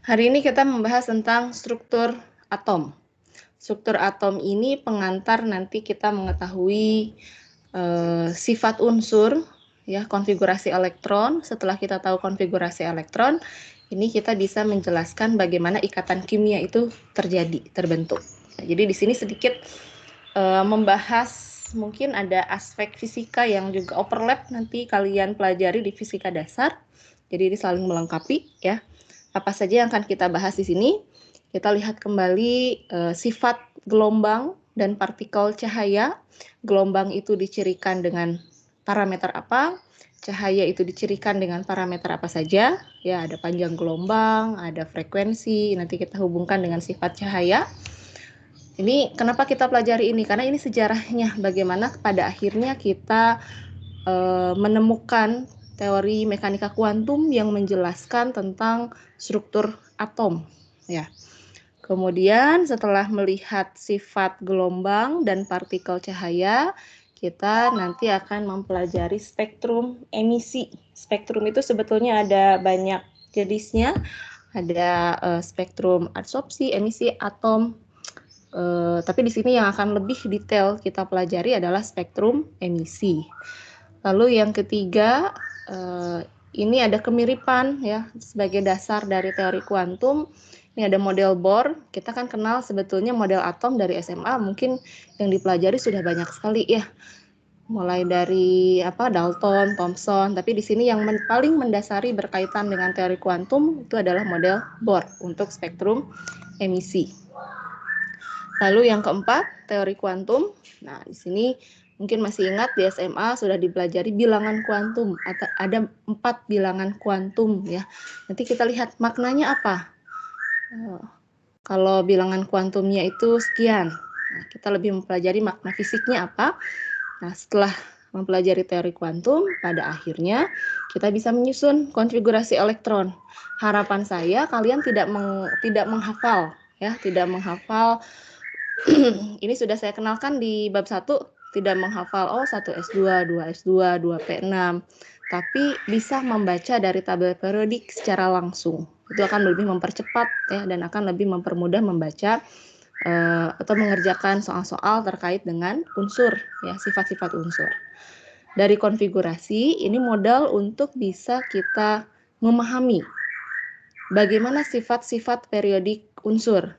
Hari ini kita membahas tentang struktur atom. Struktur atom ini pengantar nanti kita mengetahui sifat unsur, ya, konfigurasi elektron. Setelah kita tahu konfigurasi elektron, ini kita bisa menjelaskan bagaimana ikatan kimia itu terbentuk. Nah, jadi di sini sedikit membahas mungkin ada aspek fisika yang juga overlap nanti kalian pelajari di fisika dasar. Jadi ini saling melengkapi, ya. Apa saja yang akan kita bahas di sini? Kita lihat kembali sifat gelombang dan partikel cahaya. Gelombang itu dicirikan dengan parameter apa? Cahaya itu dicirikan dengan parameter apa saja? Ya, ada panjang gelombang, ada frekuensi. Nanti kita hubungkan dengan sifat cahaya. Ini kenapa kita pelajari ini? Karena ini sejarahnya bagaimana pada akhirnya kita menemukan teori mekanika kuantum yang menjelaskan tentang struktur atom, ya. Kemudian setelah melihat sifat gelombang dan partikel cahaya, kita nanti akan mempelajari spektrum emisi. Spektrum itu sebetulnya ada banyak jenisnya, ada spektrum absorpsi, emisi, atom. Tapi di sini yang akan lebih detail kita pelajari adalah spektrum emisi. Lalu yang ketiga, ini ada kemiripan, ya, sebagai dasar dari teori kuantum. Ini ada model Bohr. Kita kan kenal sebetulnya model atom dari SMA, mungkin yang dipelajari sudah banyak sekali, ya. Mulai dari Dalton, Thomson, tapi di sini yang paling mendasari berkaitan dengan teori kuantum itu adalah model Bohr untuk spektrum emisi. Lalu yang keempat, teori kuantum. Nah, di sini mungkin masih ingat di SMA sudah dipelajari bilangan kuantum. Ada 4 bilangan kuantum, ya. Nanti kita lihat maknanya apa. Kalau bilangan kuantumnya itu sekian. Nah, kita lebih mempelajari makna fisiknya apa. Nah, setelah mempelajari teori kuantum, pada akhirnya kita bisa menyusun konfigurasi elektron. Harapan saya kalian tidak menghafal, ya, tidak menghafal. Ini sudah saya kenalkan di bab 1, tidak menghafal 1 S2, 2 S2, 2 P6, tapi bisa membaca dari tabel periodik secara langsung. Itu akan lebih mempercepat, ya, dan akan lebih mempermudah membaca atau mengerjakan soal-soal terkait dengan unsur, ya, sifat-sifat unsur. Dari konfigurasi ini modal untuk bisa kita memahami bagaimana sifat-sifat periodik unsur.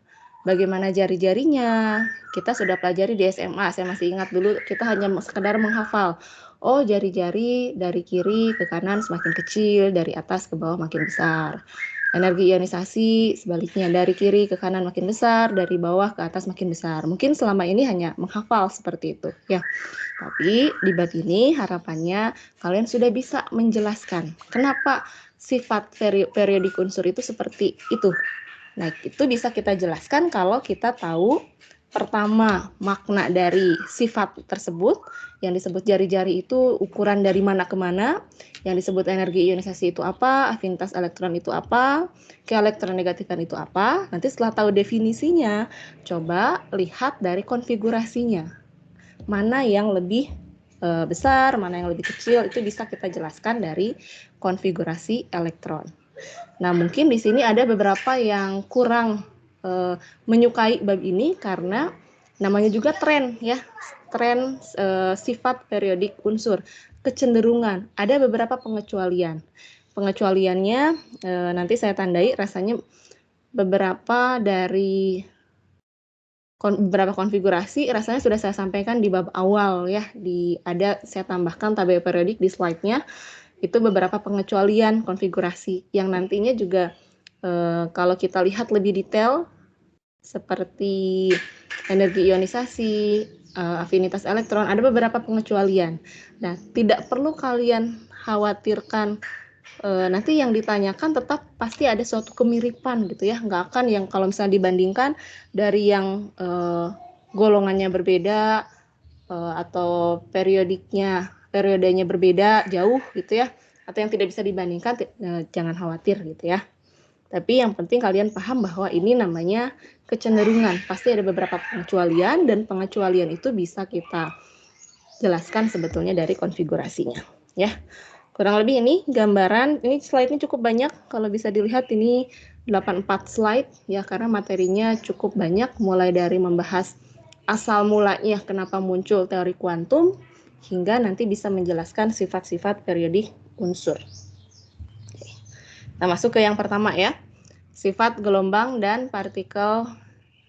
Bagaimana jari-jarinya, kita sudah pelajari di SMA. Saya masih ingat dulu kita hanya sekedar menghafal. Oh, jari-jari dari kiri ke kanan semakin kecil, dari atas ke bawah makin besar. Energi ionisasi sebaliknya, dari kiri ke kanan makin besar, dari bawah ke atas makin besar. Mungkin selama ini hanya menghafal seperti itu, ya. Tapi di bab ini harapannya kalian sudah bisa menjelaskan kenapa sifat periodik unsur itu seperti itu. Nah, itu bisa kita jelaskan kalau kita tahu pertama makna dari sifat tersebut. Yang disebut jari-jari itu ukuran dari mana ke mana. Yang disebut energi ionisasi itu apa, afinitas elektron itu apa, keelektronegativan itu apa. Nanti setelah tahu definisinya, coba lihat dari konfigurasinya. Mana yang lebih besar, mana yang lebih kecil, itu bisa kita jelaskan dari konfigurasi elektron. Nah, mungkin di sini ada beberapa yang kurang menyukai bab ini karena namanya juga tren, ya. Tren sifat periodik unsur, kecenderungan. Ada beberapa pengecualian. Pengecualiannya nanti saya tandai, rasanya beberapa dari beberapa konfigurasi rasanya sudah saya sampaikan di bab awal, ya. Saya tambahkan tabel periodik di slide-nya. Itu beberapa pengecualian konfigurasi yang nantinya juga kalau kita lihat lebih detail seperti energi ionisasi, afinitas elektron, ada beberapa pengecualian. Nah, tidak perlu kalian khawatirkan nanti yang ditanyakan tetap pasti ada suatu kemiripan gitu, ya. Nggak akan yang kalau misalnya dibandingkan dari yang golongannya berbeda atau periodenya berbeda jauh gitu, ya, atau yang tidak bisa dibandingkan, jangan khawatir gitu, ya. Tapi yang penting kalian paham bahwa ini namanya kecenderungan. Pasti ada beberapa pengecualian dan pengecualian itu bisa kita jelaskan sebetulnya dari konfigurasinya, ya. Kurang lebih ini gambaran, ini slide-nya cukup banyak, kalau bisa dilihat ini 84 slide ya, karena materinya cukup banyak, mulai dari membahas asal mulanya kenapa muncul teori kuantum, hingga nanti bisa menjelaskan sifat-sifat periodik unsur. Oke. Kita masuk ke yang pertama ya, sifat gelombang dan partikel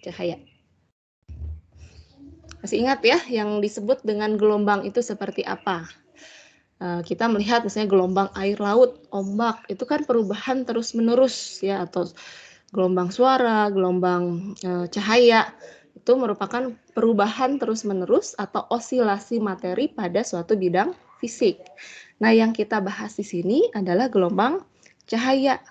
cahaya. Masih ingat ya, yang disebut dengan gelombang itu seperti apa? Kita melihat misalnya gelombang air laut, ombak, itu kan perubahan terus-menerus ya, atau gelombang suara, gelombang cahaya, itu merupakan perubahan terus-menerus atau osilasi materi pada suatu bidang fisik. Nah, yang kita bahas di sini adalah gelombang cahaya.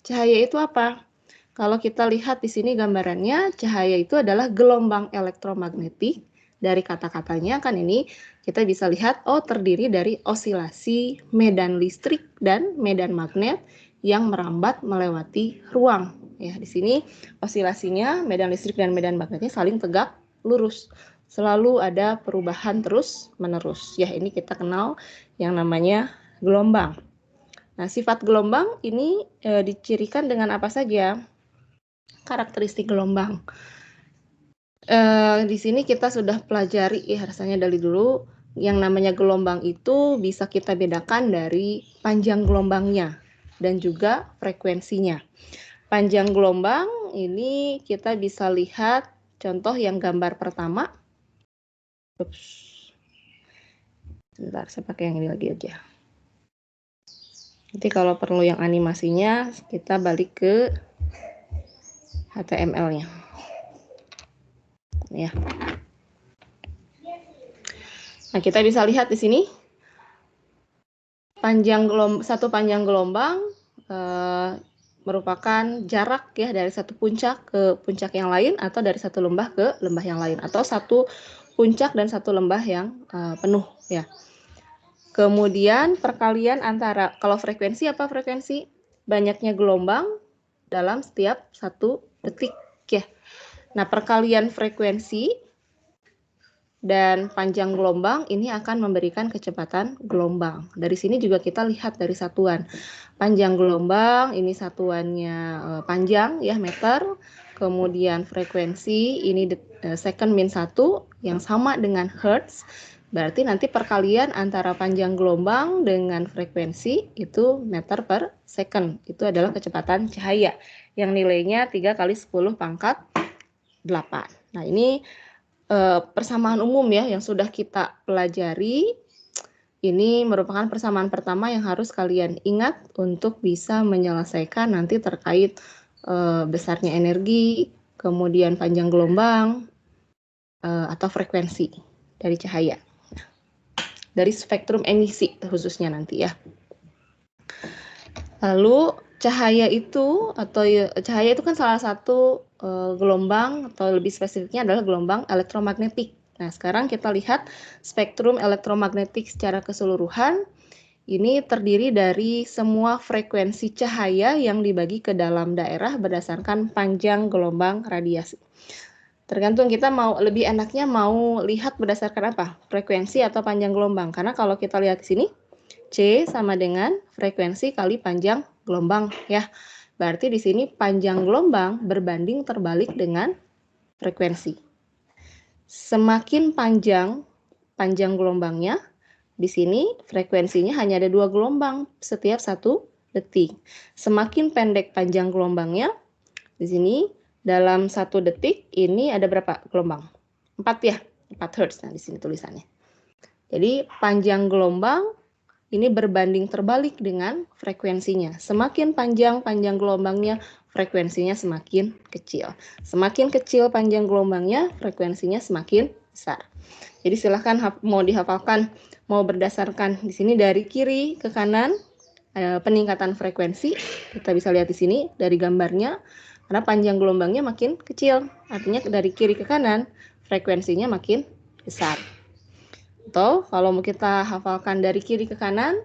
Cahaya itu apa? Kalau kita lihat di sini gambarannya, cahaya itu adalah gelombang elektromagnetik. Dari kata-katanya kan ini kita bisa lihat, oh terdiri dari osilasi medan listrik dan medan magnet yang merambat melewati ruang. Ya, di sini osilasinya medan listrik dan medan magnetnya saling tegak lurus. Selalu ada perubahan terus-menerus. Ya, ini kita kenal yang namanya gelombang. Nah, sifat gelombang ini dicirikan dengan apa saja? Karakteristik gelombang. Di sini kita sudah pelajari ya rasanya dari dulu, yang namanya gelombang itu bisa kita bedakan dari panjang gelombangnya dan juga frekuensinya. Panjang gelombang ini kita bisa lihat contoh yang gambar pertama. Sebentar, saya pakai yang ini lagi aja. Nanti kalau perlu yang animasinya, kita balik ke HTML-nya. Ya. Nah, kita bisa lihat di sini satu panjang gelombang merupakan jarak ya dari satu puncak ke puncak yang lain, atau dari satu lembah ke lembah yang lain, atau satu puncak dan satu lembah yang penuh ya. Kemudian perkalian antara, kalau frekuensi apa frekuensi? Banyaknya gelombang dalam setiap 1 detik ya. Nah, perkalian frekuensi dan panjang gelombang ini akan memberikan kecepatan gelombang. Dari sini juga kita lihat dari satuan. Panjang gelombang ini satuannya panjang ya, meter. Kemudian frekuensi ini second min 1 yang sama dengan hertz. Berarti nanti perkalian antara panjang gelombang dengan frekuensi itu meter per second. Itu adalah kecepatan cahaya yang nilainya 3 kali 10 pangkat 8. Nah, ini persamaan umum ya yang sudah kita pelajari. Ini merupakan persamaan pertama yang harus kalian ingat untuk bisa menyelesaikan nanti terkait besarnya energi, kemudian panjang gelombang, atau frekuensi dari cahaya. Dari spektrum emisi khususnya nanti ya. Lalu cahaya itu kan salah satu gelombang, atau lebih spesifiknya adalah gelombang elektromagnetik. Nah, sekarang kita lihat spektrum elektromagnetik secara keseluruhan. Ini terdiri dari semua frekuensi cahaya yang dibagi ke dalam daerah berdasarkan panjang gelombang radiasi. Tergantung kita lebih enaknya mau lihat berdasarkan apa? Frekuensi atau panjang gelombang. Karena kalau kita lihat di sini, C sama dengan frekuensi kali panjang gelombang ya. Berarti di sini panjang gelombang berbanding terbalik dengan frekuensi. Semakin panjang gelombangnya, di sini frekuensinya hanya ada 2 gelombang setiap 1 detik. Semakin pendek panjang gelombangnya, di sini dalam 1 detik ini ada berapa gelombang? 4 ya, 4 Hz. Nah, di sini tulisannya. Jadi panjang gelombang ini berbanding terbalik dengan frekuensinya. Semakin panjang gelombangnya, frekuensinya semakin kecil. Semakin kecil panjang gelombangnya, frekuensinya semakin besar. Jadi silahkan mau dihafalkan, mau berdasarkan di sini dari kiri ke kanan, peningkatan frekuensi. Kita bisa lihat di sini dari gambarnya, karena panjang gelombangnya makin kecil. Artinya dari kiri ke kanan, frekuensinya makin besar. Atau kalau mau kita hafalkan dari kiri ke kanan,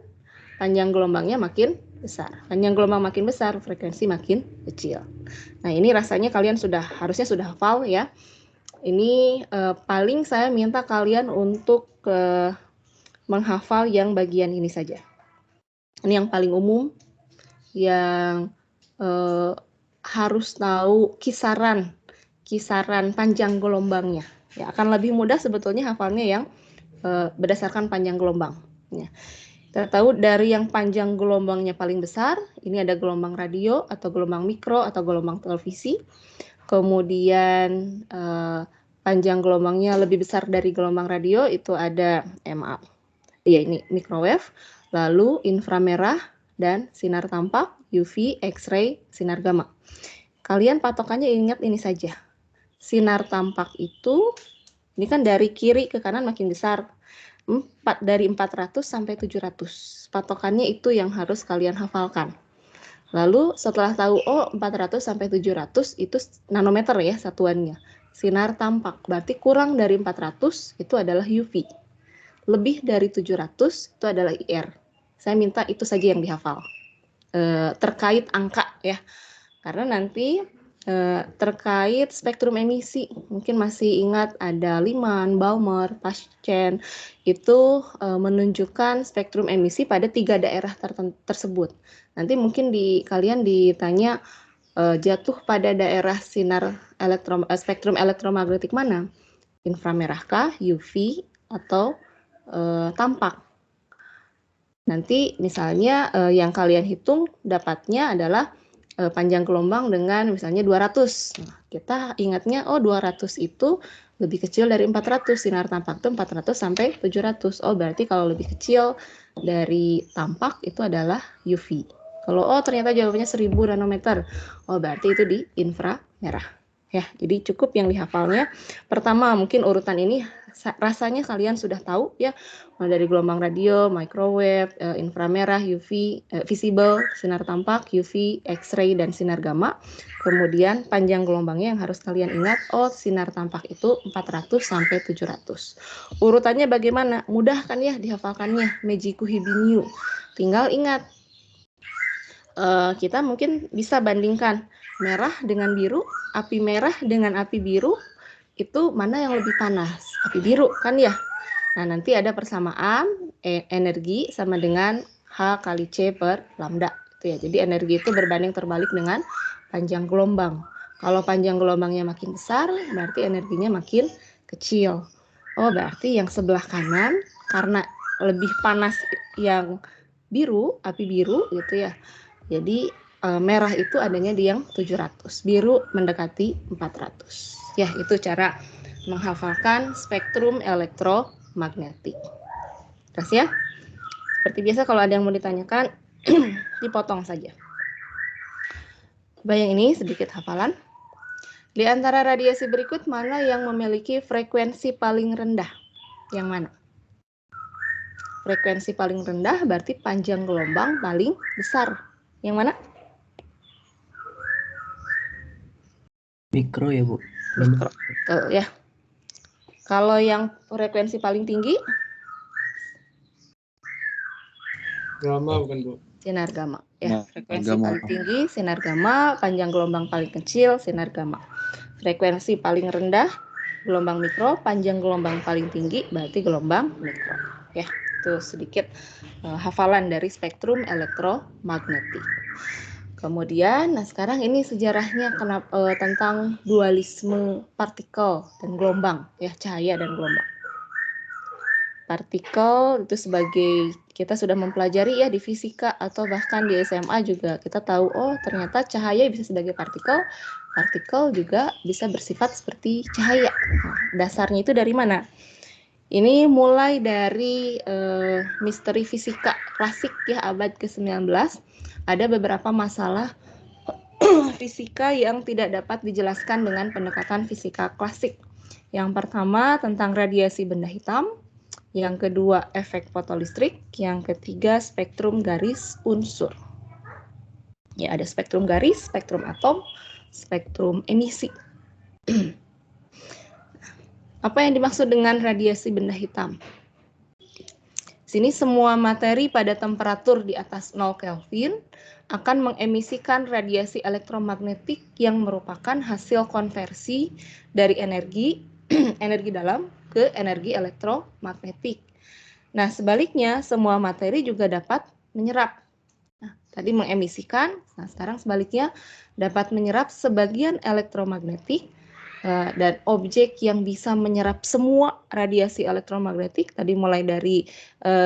panjang gelombangnya makin besar. Panjang gelombang makin besar, frekuensi makin kecil. Nah, ini rasanya kalian harusnya sudah hafal ya. Ini paling saya minta kalian untuk menghafal yang bagian ini saja. Ini yang paling umum, yang harus tahu kisaran panjang gelombangnya. Ya, akan lebih mudah sebetulnya hafalnya yang berdasarkan panjang gelombang. Ya. Kita tahu dari yang panjang gelombangnya paling besar, ini ada gelombang radio atau gelombang mikro atau gelombang televisi. Kemudian panjang gelombangnya lebih besar dari gelombang radio itu ada ini microwave, lalu inframerah dan sinar tampak, UV, X-ray, sinar gamma. Kalian patokannya ingat ini saja. Sinar tampak itu ini kan dari kiri ke kanan makin besar. Dari 400 sampai 700. Patokannya itu yang harus kalian hafalkan. Lalu setelah tahu 400 sampai 700 itu nanometer ya satuannya. Sinar tampak berarti kurang dari 400 itu adalah UV. Lebih dari 700 itu adalah IR. Saya minta itu saja yang dihafal. Terkait angka ya. Karena nanti terkait spektrum emisi, mungkin masih ingat ada Lyman, Balmer, Paschen, itu menunjukkan spektrum emisi pada 3 daerah tersebut. Nanti mungkin kalian ditanya jatuh pada daerah sinar spektrum elektromagnetik mana? Inframerahkah, UV, atau tampak? Nanti misalnya yang kalian hitung dapatnya adalah panjang gelombang dengan misalnya 200. Nah, kita ingatnya 200 itu lebih kecil dari 400. Sinar tampak itu 400 sampai 700. Berarti kalau lebih kecil dari tampak itu adalah UV. Kalau ternyata jawabannya 1000 nanometer. Berarti itu di inframerah. Ya, jadi cukup yang dihafalnya. Pertama, mungkin urutan ini rasanya kalian sudah tahu ya, mulai dari gelombang radio, microwave, inframerah, UV, visible, sinar tampak, UV, X-ray, dan sinar gamma. Kemudian panjang gelombangnya yang harus kalian ingat, sinar tampak itu 400 sampai 700. Urutannya bagaimana? Mudah kan ya dihafalkannya, Mejiku Hibiniu. Tinggal ingat, kita mungkin bisa bandingkan merah dengan biru, api merah dengan api biru, itu mana yang lebih panas? Api biru kan ya? Nah, nanti ada persamaan energi sama dengan H kali C per lambda. Itu ya. Jadi energi itu berbanding terbalik dengan panjang gelombang. Kalau panjang gelombangnya makin besar, berarti energinya makin kecil. Berarti yang sebelah kanan, karena lebih panas yang biru, api biru gitu ya. Jadi merah itu adanya di yang 700, biru mendekati 400. Ya, itu cara menghafalkan spektrum elektromagnetik. Terus ya, seperti biasa kalau ada yang mau ditanyakan, dipotong saja. Bayang ini sedikit hafalan. Di antara radiasi berikut, mana yang memiliki frekuensi paling rendah? Yang mana? Frekuensi paling rendah berarti panjang gelombang paling besar. Yang mana? Mikro ya, Bu. Mikro. Betul ya. Kalau yang frekuensi paling tinggi? Gamma bukan, Bu? Sinar gamma. Ya, frekuensi gamma. paling tinggi sinar gamma, panjang gelombang paling kecil sinar gamma. Frekuensi paling rendah gelombang mikro, panjang gelombang paling tinggi berarti gelombang mikro. Ya, itu sedikit hafalan dari spektrum elektromagnetik. Kemudian, sekarang ini sejarahnya tentang dualisme partikel dan gelombang, ya, cahaya dan gelombang. Partikel itu sebagai, kita sudah mempelajari ya di fisika atau bahkan di SMA juga kita tahu, ternyata cahaya bisa sebagai partikel juga bisa bersifat seperti cahaya. Nah, dasarnya itu dari mana? Ini mulai dari misteri fisika klasik ya abad ke-19. Ada beberapa masalah fisika yang tidak dapat dijelaskan dengan pendekatan fisika klasik. Yang pertama tentang radiasi benda hitam, yang kedua efek fotolistrik, yang ketiga spektrum garis unsur. Ya, ada spektrum garis, spektrum atom, spektrum emisi. Apa yang dimaksud dengan radiasi benda hitam? Sini semua materi pada temperatur di atas 0 Kelvin akan mengemisikan radiasi elektromagnetik yang merupakan hasil konversi dari energi dalam ke energi elektromagnetik. Nah, sebaliknya semua materi juga dapat menyerap Tadi mengemisikan, nah sekarang sebaliknya dapat menyerap sebagian elektromagnetik, dan objek yang bisa menyerap semua radiasi elektromagnetik, tadi mulai dari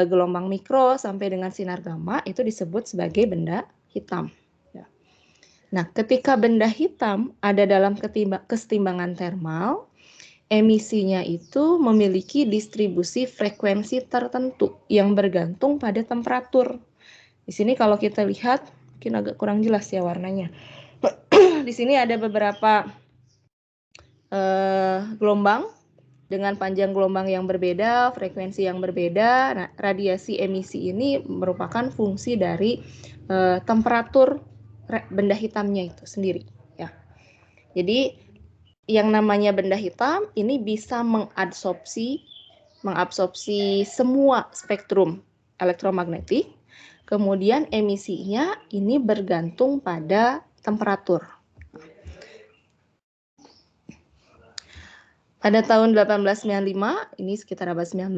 gelombang mikro sampai dengan sinar gamma, itu disebut sebagai benda hitam. Nah, ketika benda hitam ada dalam kesetimbangan termal, emisinya itu memiliki distribusi frekuensi tertentu yang bergantung pada temperatur. Di sini kalau kita lihat, mungkin agak kurang jelas ya warnanya. Di sini ada beberapa gelombang dengan panjang gelombang yang berbeda, frekuensi yang berbeda. Nah, radiasi emisi ini merupakan fungsi dari temperatur benda hitamnya itu sendiri. Ya. Jadi yang namanya benda hitam ini bisa mengabsorpsi semua spektrum elektromagnetik. Kemudian emisinya ini bergantung pada temperatur. Pada tahun 1895, ini sekitar abad 19,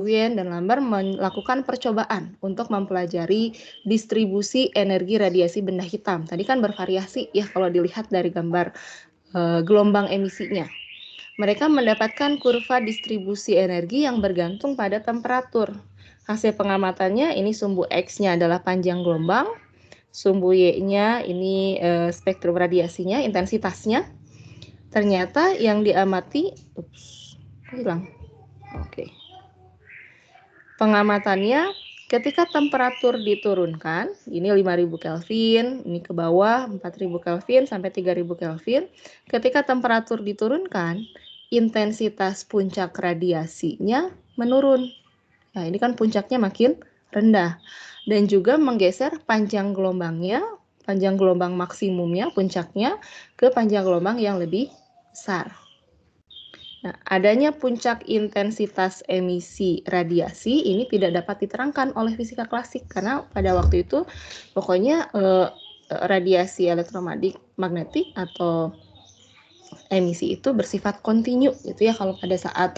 Wien dan Lambert melakukan percobaan untuk mempelajari distribusi energi radiasi benda hitam. Tadi kan bervariasi ya kalau dilihat dari gambar gelombang emisinya. Mereka mendapatkan kurva distribusi energi yang bergantung pada temperatur. Hasil pengamatannya ini sumbu X-nya adalah panjang gelombang, sumbu Y-nya ini spektrum radiasinya, intensitasnya. Ternyata yang diamati, hilang. Oke. Pengamatannya ketika temperatur diturunkan, ini 5000 Kelvin, ini ke bawah 4000 Kelvin sampai 3000 Kelvin. Ketika temperatur diturunkan, intensitas puncak radiasinya menurun. Nah, ini kan puncaknya makin rendah dan juga menggeser panjang gelombangnya, panjang gelombang maksimumnya, puncaknya ke panjang gelombang yang lebih besar. Nah, adanya puncak intensitas emisi radiasi ini tidak dapat diterangkan oleh fisika klasik karena pada waktu itu pokoknya radiasi elektromagnetik atau emisi itu bersifat kontinu gitu ya kalau pada saat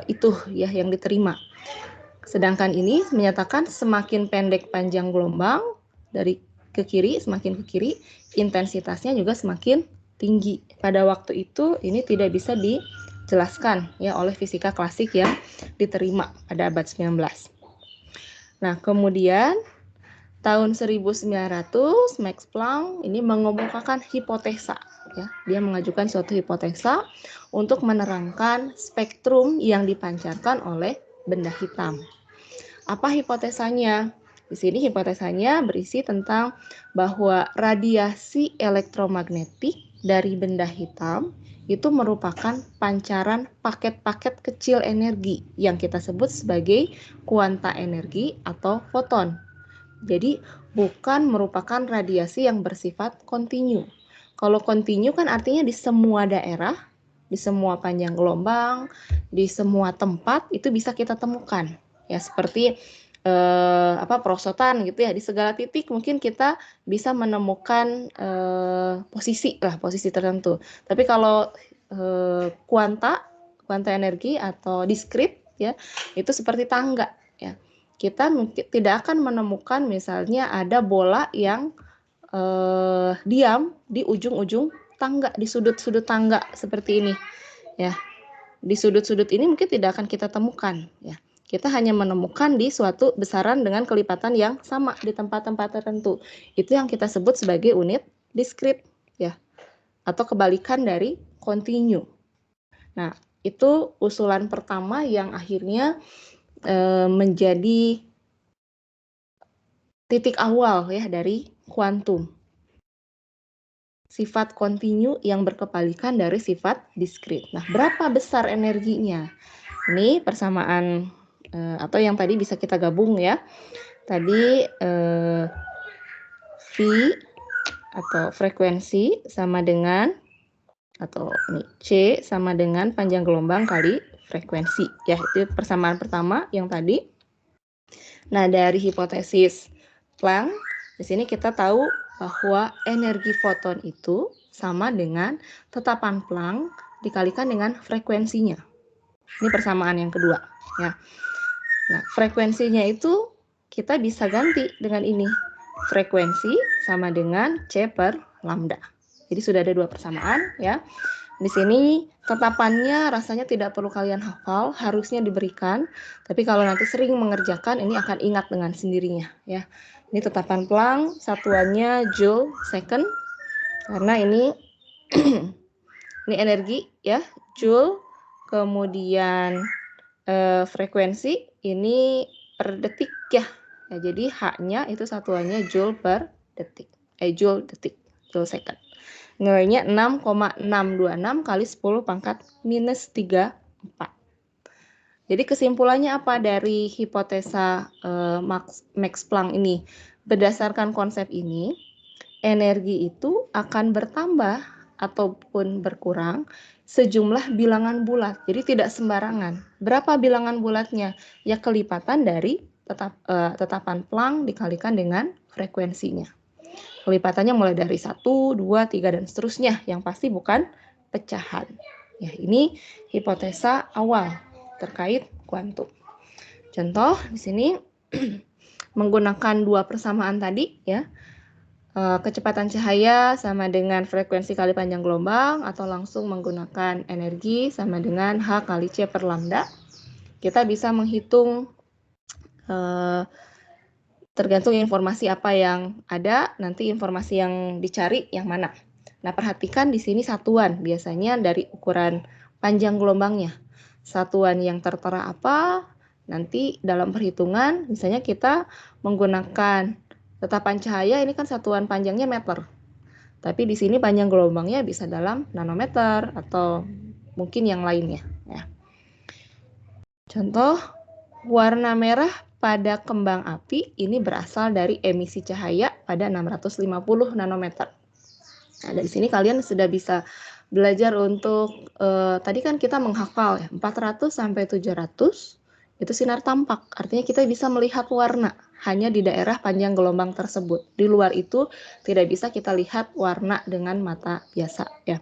itu ya yang diterima. Sedangkan ini menyatakan semakin pendek panjang gelombang dari ke kiri, semakin ke kiri, intensitasnya juga semakin tinggi. Pada waktu itu ini tidak bisa dijelaskan ya oleh fisika klasik yang diterima pada abad 19. Nah, kemudian tahun 1900 Max Planck ini mengemukakan hipotesa ya. Dia mengajukan suatu hipotesa untuk menerangkan spektrum yang dipancarkan oleh benda hitam. Apa hipotesanya? Di sini hipotesanya berisi tentang bahwa radiasi elektromagnetik dari benda hitam itu merupakan pancaran paket-paket kecil energi yang kita sebut sebagai kuanta energi atau foton. Jadi bukan merupakan radiasi yang bersifat kontinu. Kalau kontinu kan artinya di semua daerah, di semua panjang gelombang, di semua tempat itu bisa kita temukan. Ya seperti perosotan gitu ya, di segala titik mungkin kita bisa menemukan posisi tertentu. Tapi kalau kuanta energi atau diskrit ya, itu seperti tangga ya. Kita tidak akan menemukan misalnya ada bola yang diam di ujung-ujung tangga, di sudut-sudut tangga seperti ini ya. Di sudut-sudut ini mungkin tidak akan kita temukan ya. Kita hanya menemukan di suatu besaran dengan kelipatan yang sama di tempat-tempat tertentu. Itu yang kita sebut sebagai unit diskrit ya. Atau kebalikan dari kontinu. Nah, itu usulan pertama yang akhirnya menjadi titik awal ya dari kuantum. Sifat kontinu yang berkebalikan dari sifat diskrit. Nah, berapa besar energinya? Ini persamaan atau yang tadi bisa kita gabung ya. Tadi V atau frekuensi sama dengan atau ini C sama dengan panjang gelombang kali frekuensi. Ya, itu persamaan pertama yang tadi. Nah, dari hipotesis Planck, di sini kita tahu bahwa energi foton itu sama dengan tetapan Planck dikalikan dengan frekuensinya. Ini persamaan yang kedua, ya. Nah, frekuensinya itu kita bisa ganti dengan ini. Frekuensi sama dengan C per lambda. Jadi sudah ada dua persamaan ya. Di sini tetapannya rasanya tidak perlu kalian hafal, harusnya diberikan. Tapi kalau nanti sering mengerjakan, ini akan ingat dengan sendirinya ya. Ini tetapan Planck, satuannya Joule second. Karena ini ini energi ya, Joule. Kemudian frekuensi ini per detik ya. Jadi H-nya itu satuannya Joule per detik. Joule detik, Joule second. Nilainya 6,626 kali 10 pangkat minus 34. Jadi kesimpulannya apa dari hipotesa Max Planck ini? Berdasarkan konsep ini, energi itu akan bertambah ataupun berkurang sejumlah bilangan bulat. Jadi tidak sembarangan. Berapa bilangan bulatnya? Ya kelipatan dari tetapan Planck dikalikan dengan frekuensinya. Kelipatannya mulai dari 1, 2, 3, dan seterusnya. Yang pasti bukan pecahan. Ya, ini hipotesa awal terkait kuantum. Contoh di sini menggunakan dua persamaan tadi ya. Kecepatan cahaya sama dengan frekuensi kali panjang gelombang, atau langsung menggunakan energi sama dengan H kali C per lambda. Kita bisa menghitung tergantung informasi apa yang ada, nanti informasi yang dicari yang mana. Nah, perhatikan di sini satuan, biasanya dari ukuran panjang gelombangnya. Satuan yang tertera apa, nanti dalam perhitungan, misalnya kita menggunakan tetapan cahaya, ini kan satuan panjangnya meter. Tapi di sini panjang gelombangnya bisa dalam nanometer atau mungkin yang lainnya. Ya. Contoh, warna merah pada kembang api ini berasal dari emisi cahaya pada 650 nanometer. Nah, dari sini kalian sudah bisa belajar untuk tadi kan kita menghafal ya, 400 sampai 700 itu sinar tampak. Artinya kita bisa melihat warna hanya di daerah panjang gelombang tersebut. Di luar itu tidak bisa kita lihat warna dengan mata biasa ya.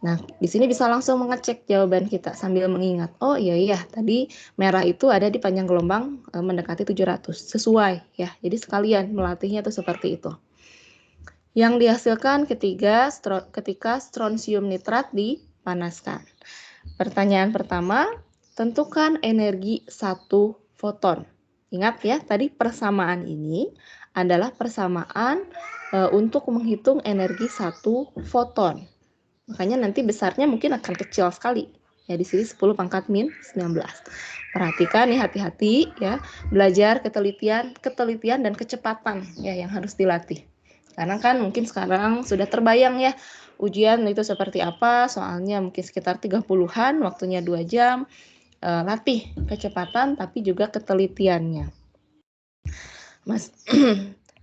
Nah, di sini bisa langsung mengecek jawaban kita sambil mengingat. Oh iya, tadi merah itu ada di panjang gelombang mendekati 700. Sesuai ya. Jadi sekalian melatihnya itu seperti itu. Yang dihasilkan ketika strontium nitrat dipanaskan. Pertanyaan pertama, tentukan energi satu foton. Ingat ya, tadi persamaan ini adalah persamaan untuk menghitung energi satu foton. Makanya nanti besarnya mungkin akan kecil sekali. Ya, di sini 10 pangkat min 19. Perhatikan nih, hati-hati ya. Belajar ketelitian dan kecepatan ya yang harus dilatih. Karena kan mungkin sekarang sudah terbayang ya ujian itu seperti apa, soalnya mungkin sekitar 30-an, waktunya 2 jam. Latih kecepatan tapi juga ketelitiannya.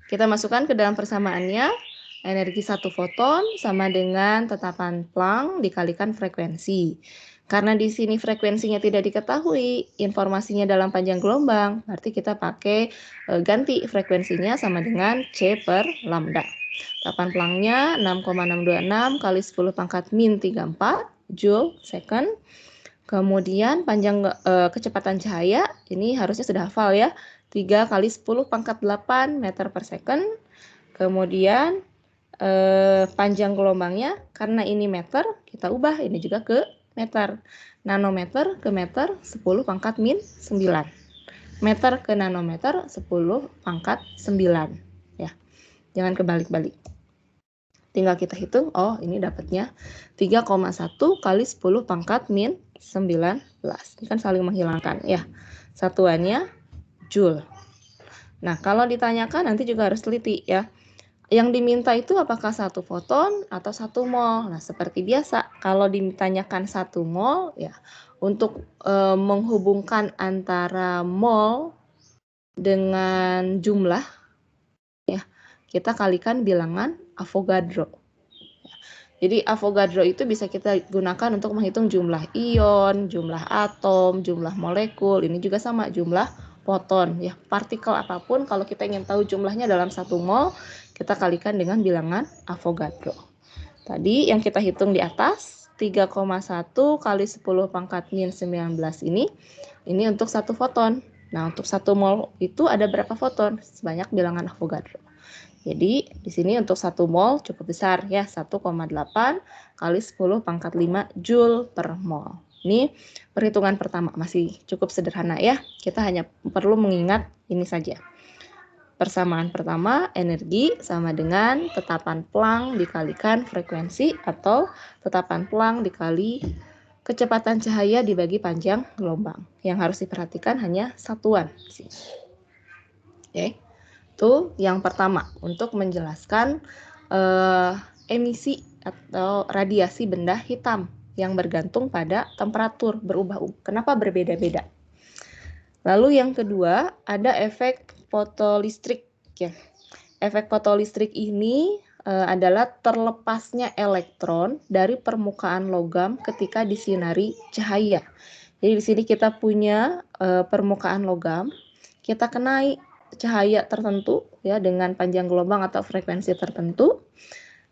Kita masukkan ke dalam persamaannya. Energi satu foton sama dengan tetapan Planck dikalikan frekuensi. Karena di sini frekuensinya tidak diketahui, informasinya dalam panjang gelombang, berarti kita pakai ganti frekuensinya sama dengan C per lambda. Tetapan Planck-nya 6,626 kali 10 pangkat min 34 Joule second. Kemudian panjang kecepatan cahaya, ini harusnya sudah hafal ya, 3 kali 10 pangkat 8 meter per second. Kemudian panjang gelombangnya, karena ini meter, kita ubah ini juga ke meter. Nanometer ke meter 10 pangkat min 9. Meter ke nanometer 10 pangkat 9. Ya, jangan kebalik-balik. Tinggal kita hitung, oh ini dapatnya 3,1 kali 10 pangkat min 19. Ini kan saling menghilangkan ya. Satuannya Joule. Nah, kalau ditanyakan nanti juga harus teliti ya. Yang diminta itu apakah 1 foton atau 1 mol. Nah, seperti biasa, kalau ditanyakan 1 mol, ya untuk menghubungkan antara mol dengan jumlah, ya kita kalikan bilangan Avogadro. Jadi Avogadro itu bisa kita gunakan untuk menghitung jumlah ion, jumlah atom, jumlah molekul. Ini juga sama, jumlah foton. Ya, partikel apapun kalau kita ingin tahu jumlahnya dalam 1 mol, kita kalikan dengan bilangan Avogadro. Tadi yang kita hitung di atas 3,1 kali 10 pangkat min 19 ini untuk 1 foton. Nah, untuk 1 mol itu ada berapa foton? Sebanyak bilangan Avogadro. Jadi, di sini untuk 1 mol cukup besar ya, 1,8 kali 10 pangkat 5 Joule per mol. Ini perhitungan pertama, masih cukup sederhana ya. Kita hanya perlu mengingat ini saja. Persamaan pertama, energi sama dengan tetapan Planck dikalikan frekuensi atau tetapan Planck dikali kecepatan cahaya dibagi panjang gelombang. Yang harus diperhatikan hanya satuan. Oke, itu yang pertama untuk menjelaskan emisi atau radiasi benda hitam yang bergantung pada temperatur berubah-ubah. Kenapa berbeda-beda? Lalu yang kedua ada efek fotolistrik. Ya. Efek fotolistrik ini adalah terlepasnya elektron dari permukaan logam ketika disinari cahaya. Jadi di sini kita punya permukaan logam, kita kenai cahaya tertentu ya dengan panjang gelombang atau frekuensi tertentu.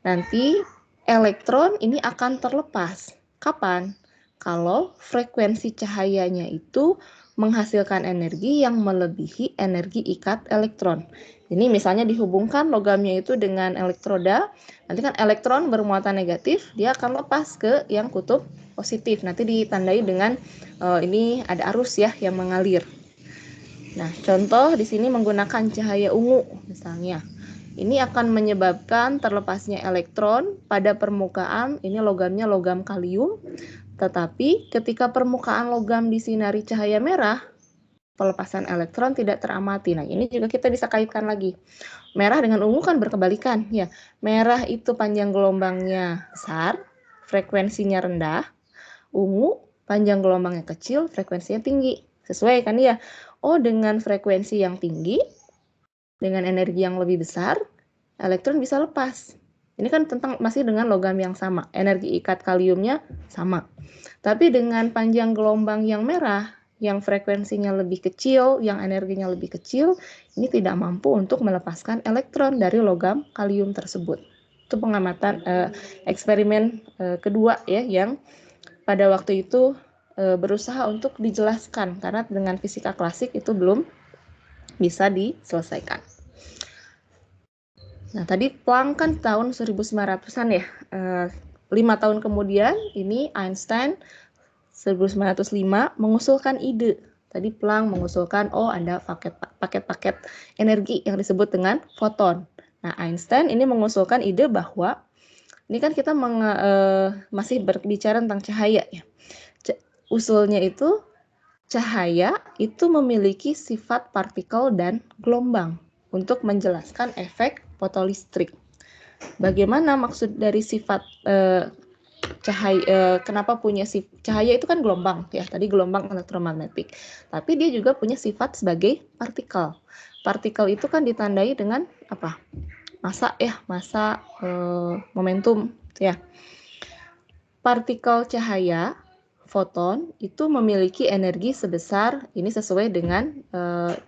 Nanti elektron ini akan terlepas. Kapan? Kalau frekuensi cahayanya itu menghasilkan energi yang melebihi energi ikat elektron. Ini misalnya dihubungkan logamnya itu dengan elektroda, nanti kan elektron bermuatan negatif, dia akan lepas ke yang kutub positif. Nanti ditandai dengan ini ada arus ya yang mengalir. Nah, contoh di sini menggunakan cahaya ungu misalnya. Ini akan menyebabkan terlepasnya elektron pada permukaan, ini logamnya logam kalium. Tetapi ketika permukaan logam disinari cahaya merah, pelepasan elektron tidak teramati. Nah, ini juga kita bisa kaitkan lagi. Merah dengan ungu kan berkebalikan, ya. Merah itu panjang gelombangnya besar, frekuensinya rendah. Ungu panjang gelombangnya kecil, frekuensinya tinggi. Sesuai kan ya? Oh, dengan frekuensi yang tinggi, dengan energi yang lebih besar, elektron bisa lepas. Ini kan masih dengan logam yang sama, energi ikat kaliumnya sama. Tapi dengan panjang gelombang yang merah, yang frekuensinya lebih kecil, yang energinya lebih kecil, ini tidak mampu untuk melepaskan elektron dari logam kalium tersebut. Itu pengamatan eksperimen kedua ya, yang pada waktu itu berusaha untuk dijelaskan, karena dengan fisika klasik itu belum bisa diselesaikan. Nah, tadi Planck kan tahun 1900-an ya. 5 tahun kemudian, ini Einstein 1905 mengusulkan ide. Tadi Planck mengusulkan, ada paket-paket energi yang disebut dengan foton. Nah, Einstein ini mengusulkan ide bahwa, ini kan kita masih berbicara tentang cahaya ya. Usulnya itu, cahaya itu memiliki sifat partikel dan gelombang untuk menjelaskan efek fotolistrik. Bagaimana maksud dari sifat cahaya? Kenapa punya cahaya itu kan gelombang ya, tadi gelombang elektromagnetik. Tapi dia juga punya sifat sebagai partikel. Partikel itu kan ditandai dengan apa? Massa ya, massa momentum ya. Partikel cahaya foton itu memiliki energi sebesar, ini sesuai dengan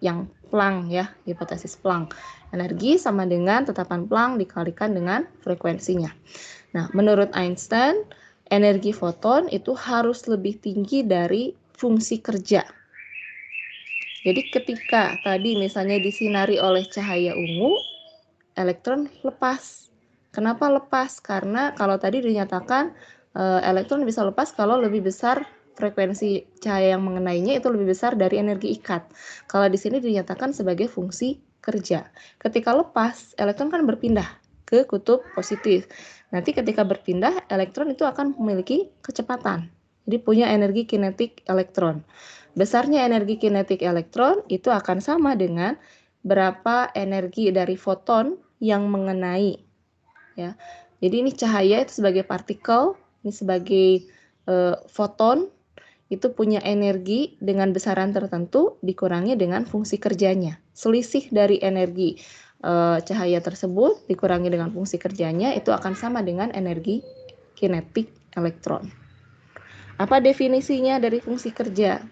yang Planck ya, hipotesis Planck. Energi sama dengan tetapan Planck dikalikan dengan frekuensinya. Nah, menurut Einstein, energi foton itu harus lebih tinggi dari fungsi kerja. Jadi ketika tadi misalnya disinari oleh cahaya ungu, elektron lepas. Kenapa lepas? Karena kalau tadi dinyatakan elektron bisa lepas kalau lebih besar frekuensi cahaya yang mengenainya itu lebih besar dari energi ikat. Kalau di sini dinyatakan sebagai fungsi kerja. Ketika lepas, elektron kan berpindah ke kutub positif. Nanti ketika berpindah, elektron itu akan memiliki kecepatan. Jadi punya energi kinetik elektron. Besarnya energi kinetik elektron itu akan sama dengan berapa energi dari foton yang mengenai. Ya. Jadi ini cahaya itu sebagai partikel, ini sebagai foton, itu punya energi dengan besaran tertentu dikurangi dengan fungsi kerjanya. Selisih dari energi cahaya tersebut dikurangi dengan fungsi kerjanya itu akan sama dengan energi kinetik elektron. Apa definisinya dari fungsi kerja?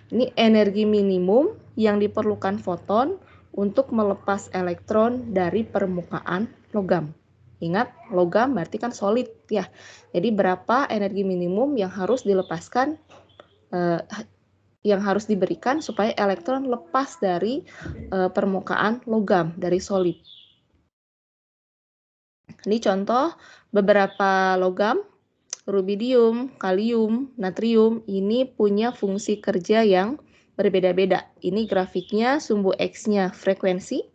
Ini energi minimum yang diperlukan foton untuk melepas elektron dari permukaan logam. Ingat, logam berarti kan solid ya. Jadi berapa energi minimum yang harus dilepaskan yang harus diberikan supaya elektron lepas dari permukaan logam, dari solid. Ini contoh beberapa logam, rubidium, kalium, natrium, ini punya fungsi kerja yang berbeda-beda. Ini grafiknya sumbu X-nya frekuensi,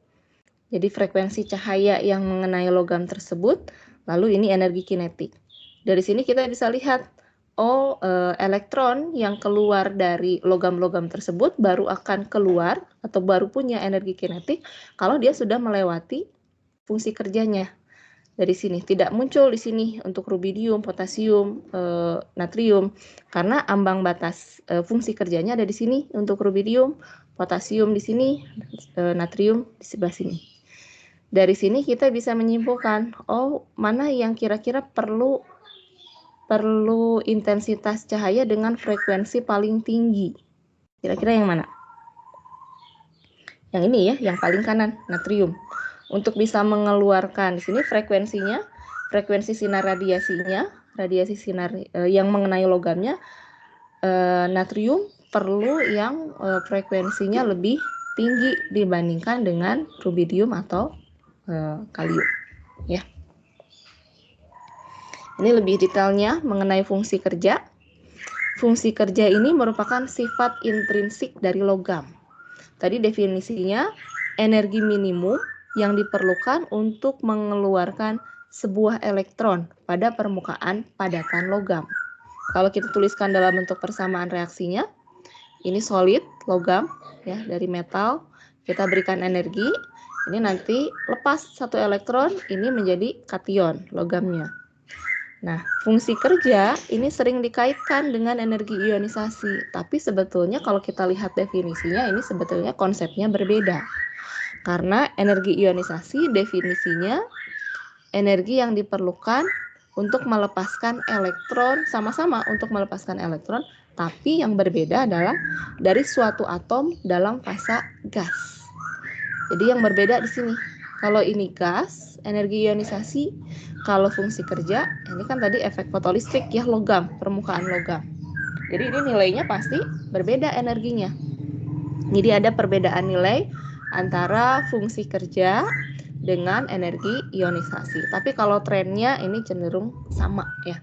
jadi frekuensi cahaya yang mengenai logam tersebut, lalu ini energi kinetik. Dari sini kita bisa lihat, elektron yang keluar dari logam-logam tersebut baru akan keluar atau baru punya energi kinetik kalau dia sudah melewati fungsi kerjanya. Dari sini tidak muncul di sini untuk rubidium, potasium, natrium, karena ambang batas fungsi kerjanya ada di sini untuk rubidium, potasium di sini, natrium di sebelah sini. Dari sini kita bisa menyimpulkan, mana yang kira-kira perlu intensitas cahaya dengan frekuensi paling tinggi. Kira-kira yang mana? Yang ini ya, yang paling kanan, natrium. Untuk bisa mengeluarkan di sini frekuensinya, frekuensi sinar radiasinya, radiasi sinar yang mengenai logamnya, natrium perlu yang frekuensinya lebih tinggi dibandingkan dengan rubidium atau kalium, ya. Ini lebih detailnya mengenai fungsi kerja. Fungsi kerja ini merupakan sifat intrinsik dari logam. Tadi definisinya energi minimum yang diperlukan untuk mengeluarkan sebuah elektron pada permukaan padatan logam. Kalau kita tuliskan dalam bentuk persamaan reaksinya, ini solid logam ya, dari metal, kita berikan energi, ini nanti lepas satu elektron, ini menjadi kation logamnya. Nah, fungsi kerja ini sering dikaitkan dengan energi ionisasi, tapi sebetulnya kalau kita lihat definisinya ini sebetulnya konsepnya berbeda. Karena energi ionisasi definisinya energi yang diperlukan untuk melepaskan elektron, sama-sama untuk melepaskan elektron, tapi yang berbeda adalah dari suatu atom dalam fasa gas. Jadi yang berbeda di sini. Kalau ini gas, energi ionisasi. Kalau fungsi kerja, ini kan tadi efek fotolistrik ya, logam, permukaan logam. Jadi ini nilainya pasti berbeda energinya. Jadi ada perbedaan nilai antara fungsi kerja dengan energi ionisasi. Tapi kalau trennya ini cenderung sama ya.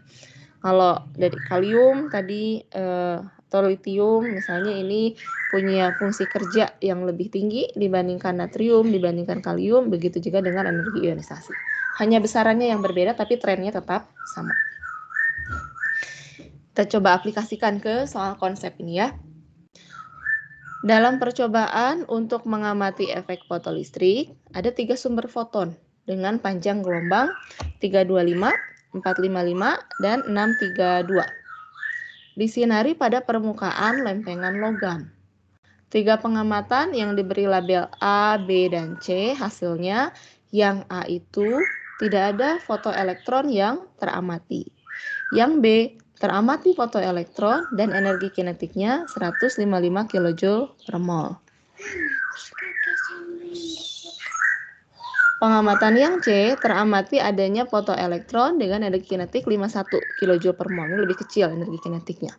Kalau dari kalium tadi atau lithium misalnya ini punya fungsi kerja yang lebih tinggi dibandingkan natrium, dibandingkan kalium, begitu juga dengan energi ionisasi. Hanya besarannya yang berbeda tapi trennya tetap sama. Kita coba aplikasikan ke soal konsep ini ya. Dalam percobaan untuk mengamati efek fotolistrik, ada 3 sumber foton dengan panjang gelombang 325, 455, dan 632. Disinari pada permukaan lempengan logam. 3 pengamatan yang diberi label A, B, dan C, hasilnya yang A itu tidak ada fotoelektron yang teramati. Yang B, teramati fotoelektron dan energi kinetiknya 155 kJ per mol. Pengamatan yang C, teramati adanya fotoelektron dengan energi kinetik 51 kJ per mol. Ini lebih kecil energi kinetiknya.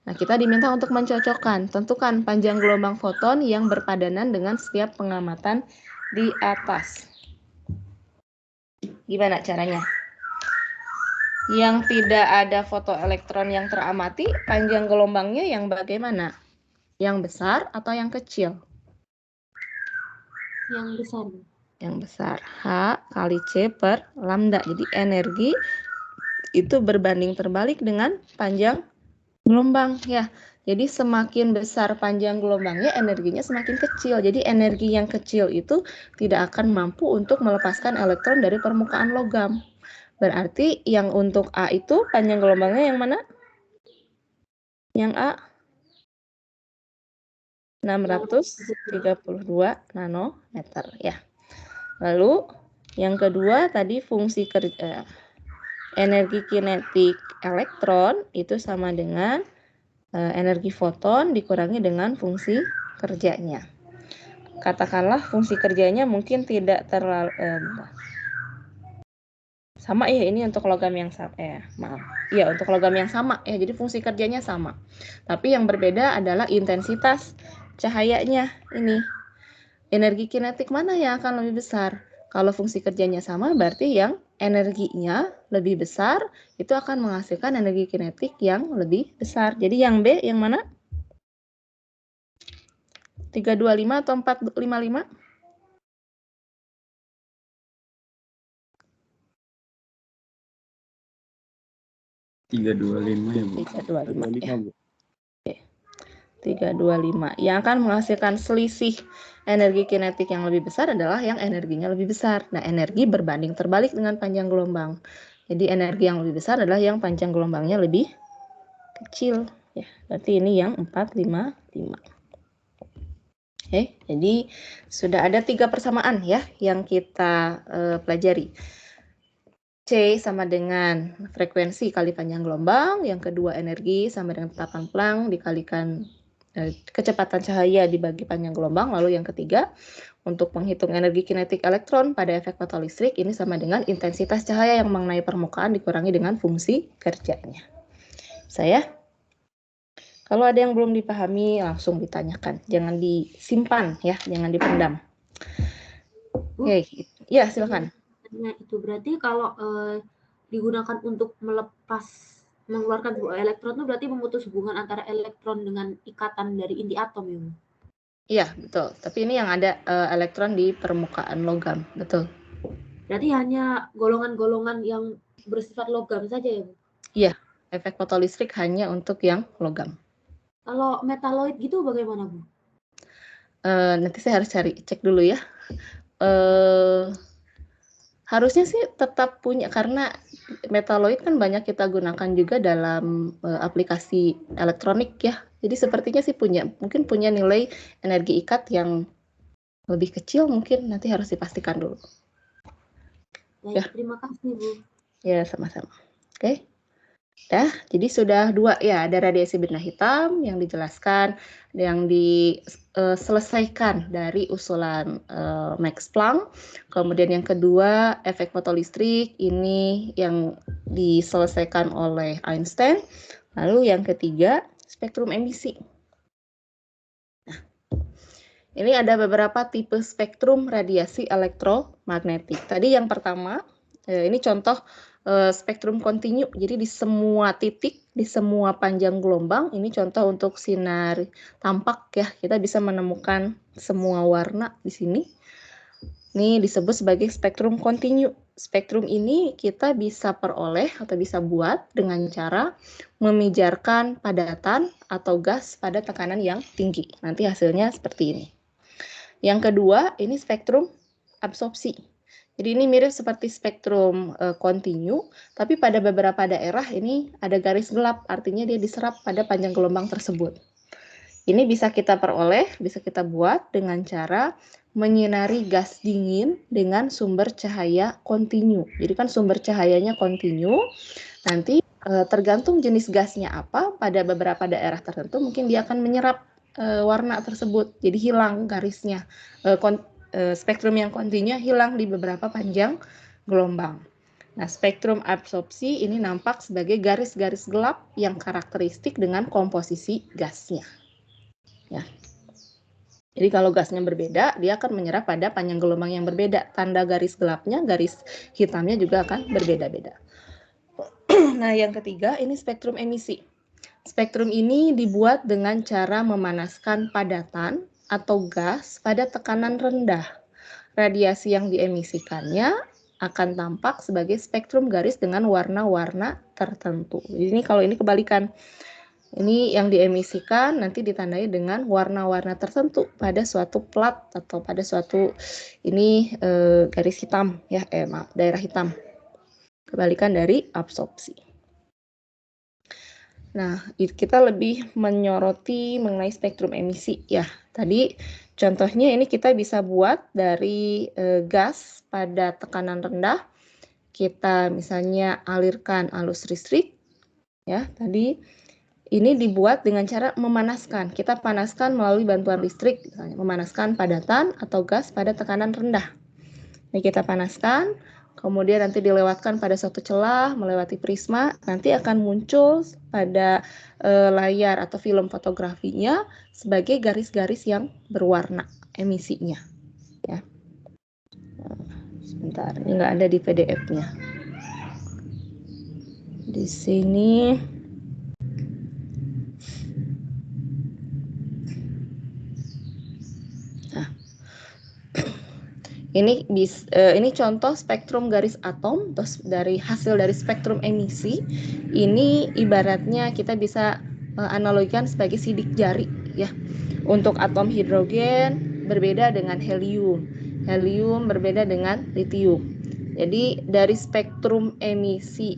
Nah, kita diminta untuk mencocokkan, tentukan panjang gelombang foton yang berpadanan dengan setiap pengamatan di atas. Gimana caranya? Yang tidak ada fotoelektron yang teramati, panjang gelombangnya yang bagaimana? Yang besar atau yang kecil? Yang besar. Yang besar. H kali C per lambda. Jadi energi itu berbanding terbalik dengan panjang gelombang ya. Jadi semakin besar panjang gelombangnya, energinya semakin kecil. Jadi energi yang kecil itu tidak akan mampu untuk melepaskan elektron dari permukaan logam. Berarti yang untuk A itu panjang gelombangnya yang mana? Yang A 632 nanometer ya. Lalu yang kedua tadi fungsi kerja energi kinetik elektron itu sama dengan energi foton dikurangi dengan fungsi kerjanya. Katakanlah fungsi kerjanya mungkin tidak terlalu Sama ya, ini untuk logam yang sama maaf. Ya, untuk logam yang sama ya. Jadi fungsi kerjanya sama. Tapi yang berbeda adalah intensitas cahayanya ini. Energi kinetik mana yang akan lebih besar? Kalau fungsi kerjanya sama, berarti yang energinya lebih besar itu akan menghasilkan energi kinetik yang lebih besar. Jadi yang B yang mana? 325 atau 455? 325 ya, Bu. 325 ya. Oke. 325. Yang akan menghasilkan selisih energi kinetik yang lebih besar adalah yang energinya lebih besar. Nah, energi berbanding terbalik dengan panjang gelombang. Jadi energi yang lebih besar adalah yang panjang gelombangnya lebih kecil. Ya, berarti ini yang 455. Oke, jadi sudah ada 3 persamaan ya yang kita pelajari. C sama dengan frekuensi kali panjang gelombang, yang kedua energi sama dengan tetapan Planck dikalikan kecepatan cahaya dibagi panjang gelombang, lalu yang ketiga untuk menghitung energi kinetik elektron pada efek fotolistrik ini sama dengan intensitas cahaya yang mengenai permukaan dikurangi dengan fungsi kerjanya. Saya kalau ada yang belum dipahami langsung ditanyakan, jangan disimpan ya, jangan dipendam. Oke, ya silakan. Nah, itu berarti kalau digunakan untuk mengeluarkan sebuah elektron itu berarti memutus hubungan antara elektron dengan ikatan dari inti atom ya? Iya, betul. Tapi ini yang ada elektron di permukaan logam, betul. Berarti hanya golongan-golongan yang bersifat logam saja ya, Bu? Iya, efek fotolistrik hanya untuk yang logam. Kalau metaloid gitu bagaimana, Bu? Nanti saya harus cek dulu ya. Harusnya sih tetap punya, karena metaloid kan banyak kita gunakan juga dalam aplikasi elektronik ya. Jadi sepertinya sih mungkin punya nilai energi ikat yang lebih kecil, mungkin nanti harus dipastikan dulu. Baik, Ya. terima kasih, Bu. Ya, sama-sama. Oke. Dah, jadi sudah 2 ya, ada radiasi benda hitam yang dijelaskan, yang diselesaikan dari usulan Max Planck. Kemudian yang kedua, efek fotolistrik ini yang diselesaikan oleh Einstein. Lalu yang ketiga, spektrum emisi. Nah, ini ada beberapa tipe spektrum radiasi elektromagnetik. Tadi yang pertama, ini contoh spektrum kontinu, jadi di semua titik, di semua panjang gelombang, ini contoh untuk sinar tampak ya, kita bisa menemukan semua warna di sini. Ini disebut sebagai spektrum kontinu. Spektrum ini kita bisa peroleh atau bisa buat dengan cara memijarkan padatan atau gas pada tekanan yang tinggi. Nanti hasilnya seperti ini. Yang kedua, ini spektrum absorpsi. Jadi ini mirip seperti spektrum kontinu, tapi pada beberapa daerah ini ada garis gelap, artinya dia diserap pada panjang gelombang tersebut. Ini bisa kita peroleh, bisa kita buat dengan cara menyinari gas dingin dengan sumber cahaya kontinu. Jadi kan sumber cahayanya kontinu, nanti tergantung jenis gasnya apa, pada beberapa daerah tertentu mungkin dia akan menyerap warna tersebut, jadi hilang garisnya. Spektrum yang kontinu hilang di beberapa panjang gelombang. Nah, spektrum absorpsi ini nampak sebagai garis-garis gelap yang karakteristik dengan komposisi gasnya. Ya. Jadi kalau gasnya berbeda, dia akan menyerap pada panjang gelombang yang berbeda. Tanda garis gelapnya, garis hitamnya juga akan berbeda-beda. Nah, yang ketiga ini spektrum emisi. Spektrum ini dibuat dengan cara memanaskan padatan atau gas pada tekanan rendah. Radiasi yang diemisikannya akan tampak sebagai spektrum garis dengan warna-warna tertentu. Ini kalau ini kebalikan. Ini yang diemisikan nanti ditandai dengan warna-warna tertentu pada suatu plat atau pada suatu ini garis hitam ya, maaf, daerah hitam. Kebalikan dari absorpsi. Nah, kita lebih menyoroti mengenai spektrum emisi ya. Tadi contohnya ini kita bisa buat dari gas pada tekanan rendah. Kita misalnya alirkan arus listrik ya. Tadi ini dibuat dengan cara memanaskan. Kita panaskan melalui bantuan listrik, misalnya memanaskan padatan atau gas pada tekanan rendah. Ini kita panaskan, kemudian nanti dilewatkan pada suatu celah, melewati prisma, nanti akan muncul pada layar atau film fotografinya sebagai garis-garis yang berwarna emisinya. Ya. Sebentar, ini nggak ada di PDF-nya. Di sini ini contoh spektrum garis atom, terus hasil dari spektrum emisi. Ini ibaratnya kita bisa analogikan sebagai sidik jari ya. Untuk atom hidrogen berbeda dengan helium. Helium berbeda dengan litium. Jadi dari spektrum emisi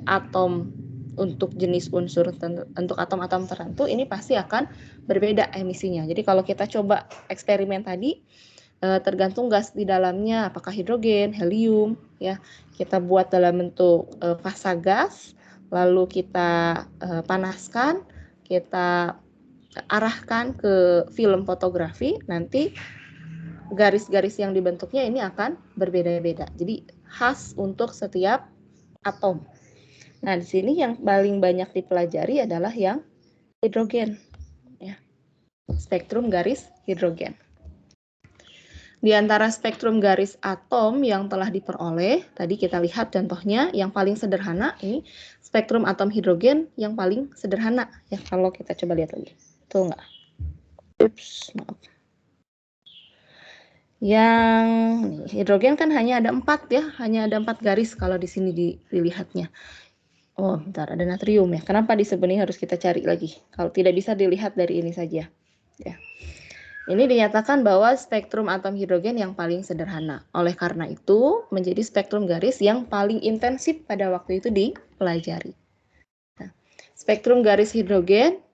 atom untuk jenis unsur untuk atom-atom tertentu ini pasti akan berbeda emisinya. Jadi kalau kita coba eksperimen tadi, tergantung gas di dalamnya apakah hidrogen, helium ya. Kita buat dalam bentuk fasa gas, lalu kita panaskan, kita arahkan ke film fotografi, nanti garis-garis yang dibentuknya ini akan berbeda-beda. Jadi khas untuk setiap atom. Nah, di sini yang paling banyak dipelajari adalah yang hidrogen ya. Spektrum garis hidrogen. Di antara spektrum garis atom yang telah diperoleh, tadi kita lihat contohnya yang paling sederhana, ini spektrum atom hidrogen yang paling sederhana. Ya, kalau kita coba lihat lagi. Betul nggak? Ups, maaf. Yang hidrogen kan hanya ada 4 ya, hanya ada 4 garis kalau di sini dilihatnya. Oh, bentar, ada natrium ya. Kenapa disebutnya harus kita cari lagi? Kalau tidak bisa dilihat dari ini saja. Ya. Ini dinyatakan bahwa spektrum atom hidrogen yang paling sederhana. Oleh karena itu, menjadi spektrum garis yang paling intensif pada waktu itu dipelajari. Nah, spektrum garis hidrogen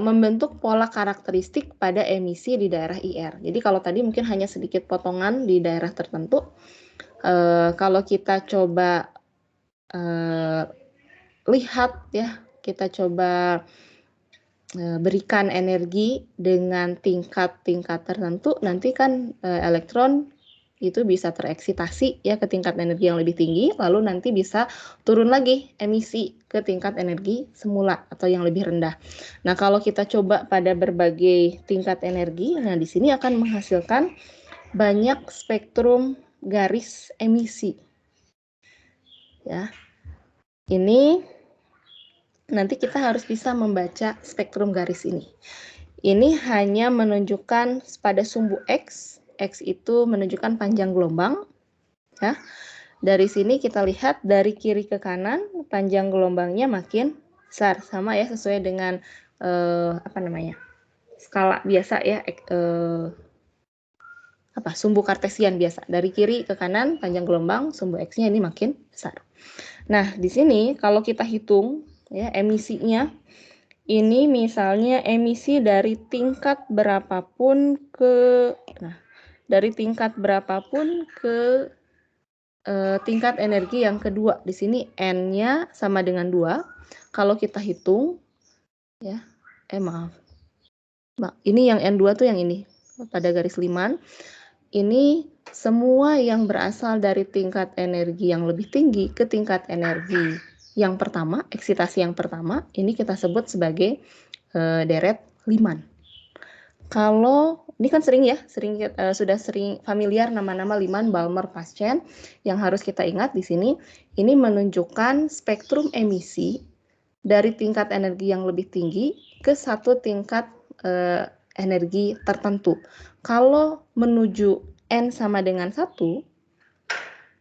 membentuk pola karakteristik pada emisi di daerah IR. Jadi kalau tadi mungkin hanya sedikit potongan di daerah tertentu, kalau kita coba lihat ya, kita coba berikan energi dengan tingkat-tingkat tertentu, nanti kan elektron itu bisa tereksitasi ya ke tingkat energi yang lebih tinggi, lalu nanti bisa turun lagi emisi ke tingkat energi semula atau yang lebih rendah. Nah, kalau kita coba pada berbagai tingkat energi, nah di sini akan menghasilkan banyak spektrum garis emisi. Ya. Ini nanti kita harus bisa membaca spektrum garis ini. Ini hanya menunjukkan pada sumbu X. X itu menunjukkan panjang gelombang. Ya. Dari sini kita lihat dari kiri ke kanan, panjang gelombangnya makin besar. Sama ya, sesuai dengan skala biasa ya, sumbu kartesian biasa. Dari kiri ke kanan, panjang gelombang, sumbu X-nya ini makin besar. Nah, di sini kalau kita hitung ya emisinya, ini misalnya emisi dari tingkat berapapun ke tingkat energi yang kedua. Di sini N-nya sama dengan 2. Kalau kita hitung ya, ini yang N2 tuh yang ini pada garis liman. Ini semua yang berasal dari tingkat energi yang lebih tinggi ke tingkat energi yang pertama, eksitasi yang pertama, ini kita sebut sebagai deret liman. Kalau ini kan sudah sering familiar nama-nama Liman, Balmer, Paschen. Yang harus kita ingat di sini, ini menunjukkan spektrum emisi dari tingkat energi yang lebih tinggi ke satu tingkat energi tertentu. Kalau menuju N sama dengan 1,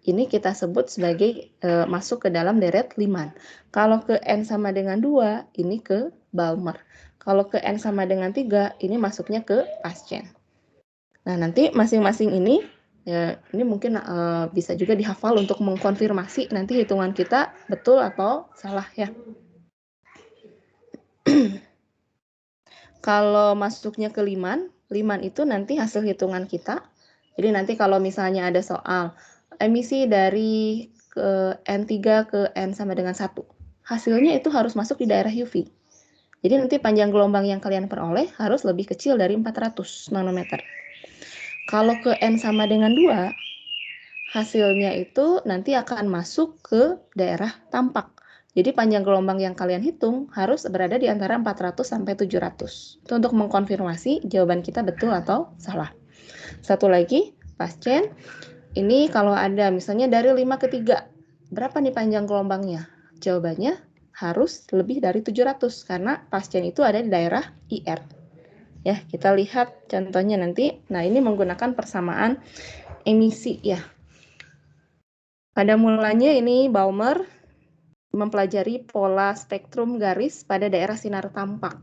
ini kita sebut sebagai masuk ke dalam deret liman. Kalau ke N sama dengan 2, ini ke Balmer. Kalau ke N sama dengan 3, ini masuknya ke Paschen. Nah, nanti masing-masing ini, ini mungkin bisa juga dihafal untuk mengkonfirmasi nanti hitungan kita betul atau salah ya. Kalau masuknya ke liman itu nanti hasil hitungan kita. Jadi nanti kalau misalnya ada soal emisi dari ke N3 ke N sama dengan 1. Hasilnya itu harus masuk di daerah UV. Jadi nanti panjang gelombang yang kalian peroleh harus lebih kecil dari 400 nanometer. Kalau ke N sama dengan 2, hasilnya itu nanti akan masuk ke daerah tampak. Jadi panjang gelombang yang kalian hitung harus berada di antara 400 sampai 700. Itu untuk mengkonfirmasi jawaban kita betul atau salah. Satu lagi, pasien, ini kalau ada misalnya dari 5 ke 3, berapa nih panjang gelombangnya? Jawabannya harus lebih dari 700 karena pasien itu ada di daerah IR. Ya, kita lihat contohnya nanti. Nah, ini menggunakan persamaan emisi ya. Pada mulanya ini Balmer mempelajari pola spektrum garis pada daerah sinar tampak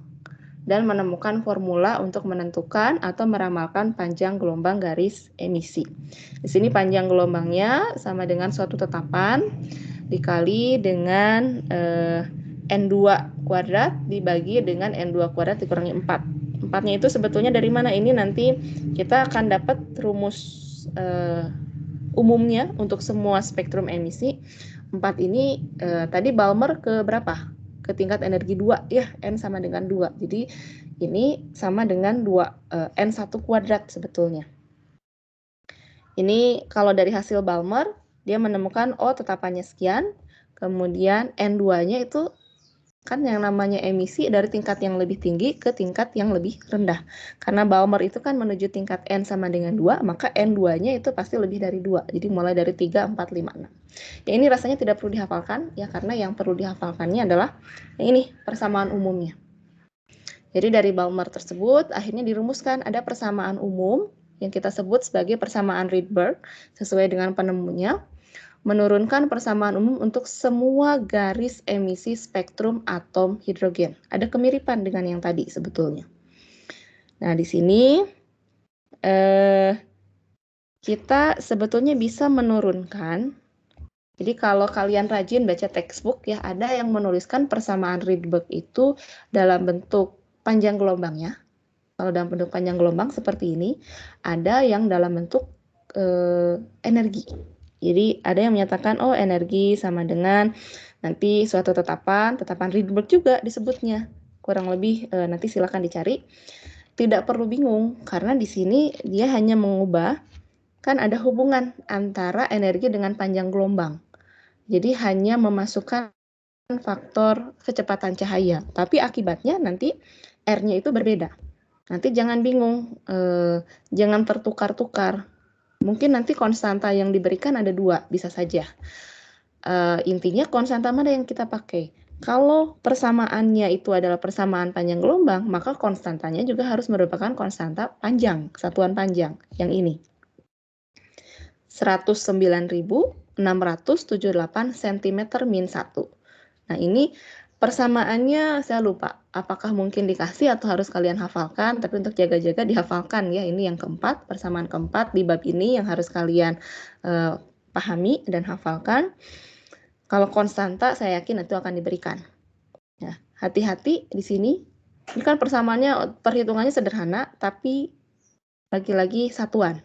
dan menemukan formula untuk menentukan atau meramalkan panjang gelombang garis emisi. Di sini panjang gelombangnya sama dengan suatu tetapan dikali dengan N2 kuadrat dibagi dengan N2 kuadrat dikurangi 4. 4-nya itu sebetulnya dari mana? Ini nanti kita akan dapat rumus umumnya untuk semua spektrum emisi. 4 ini tadi Balmer ke berapa? Ke tingkat energi 2 ya, N sama dengan 2. Jadi ini sama dengan 2 N1 kuadrat sebetulnya. Ini kalau dari hasil Balmer, dia menemukan tetapannya sekian, kemudian N2-nya itu kan yang namanya emisi dari tingkat yang lebih tinggi ke tingkat yang lebih rendah. Karena Balmer itu kan menuju tingkat N sama dengan 2, maka N2-nya itu pasti lebih dari 2. Jadi mulai dari 3, 4, 5, 6. Ya ini rasanya tidak perlu dihafalkan, ya karena yang perlu dihafalkannya adalah ini persamaan umumnya. Jadi dari Balmer tersebut akhirnya dirumuskan ada persamaan umum yang kita sebut sebagai persamaan Rydberg sesuai dengan penemunya. Menurunkan persamaan umum untuk semua garis emisi spektrum atom hidrogen. Ada kemiripan dengan yang tadi sebetulnya. Nah, di sini kita sebetulnya bisa menurunkan. Jadi kalau kalian rajin baca textbook ya, ada yang menuliskan persamaan Rydberg itu dalam bentuk panjang gelombangnya. Kalau dalam bentuk panjang gelombang seperti ini, ada yang dalam bentuk energi. Jadi ada yang menyatakan energi sama dengan nanti suatu tetapan Rydberg juga disebutnya. Kurang lebih nanti silakan dicari. Tidak perlu bingung karena di sini dia hanya mengubah kan ada hubungan antara energi dengan panjang gelombang. Jadi hanya memasukkan faktor kecepatan cahaya, tapi akibatnya nanti R-nya itu berbeda. Nanti jangan bingung, jangan tertukar-tukar. Mungkin nanti konstanta yang diberikan ada 2, bisa saja. Intinya konstanta mana yang kita pakai? Kalau persamaannya itu adalah persamaan panjang gelombang, maka konstantanya juga harus merupakan konstanta panjang, satuan panjang, yang ini. 109.678 cm min 1. Nah ini persamaannya saya lupa, apakah mungkin dikasih atau harus kalian hafalkan, tapi untuk jaga-jaga dihafalkan ya, ini yang keempat, persamaan keempat di bab ini yang harus kalian pahami dan hafalkan. Kalau konstanta saya yakin itu akan diberikan. Ya, hati-hati di sini, ini kan persamaannya, perhitungannya sederhana, tapi lagi-lagi satuan.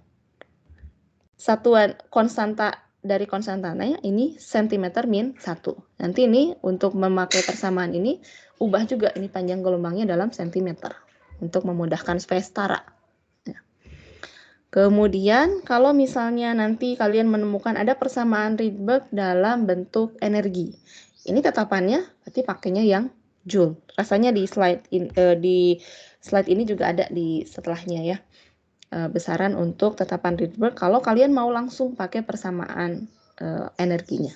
Satuan konstanta dari konstantanya ini cm min 1. Nanti ini untuk memakai persamaan ini ubah juga ini panjang gelombangnya dalam cm untuk memudahkan supaya setara. Ya. Kemudian kalau misalnya nanti kalian menemukan ada persamaan Rydberg dalam bentuk energi. Ini tetapannya berarti pakainya yang Joule. Rasanya di slide ini juga ada di setelahnya ya. Besaran untuk tetapan Rydberg kalau kalian mau langsung pakai persamaan energinya.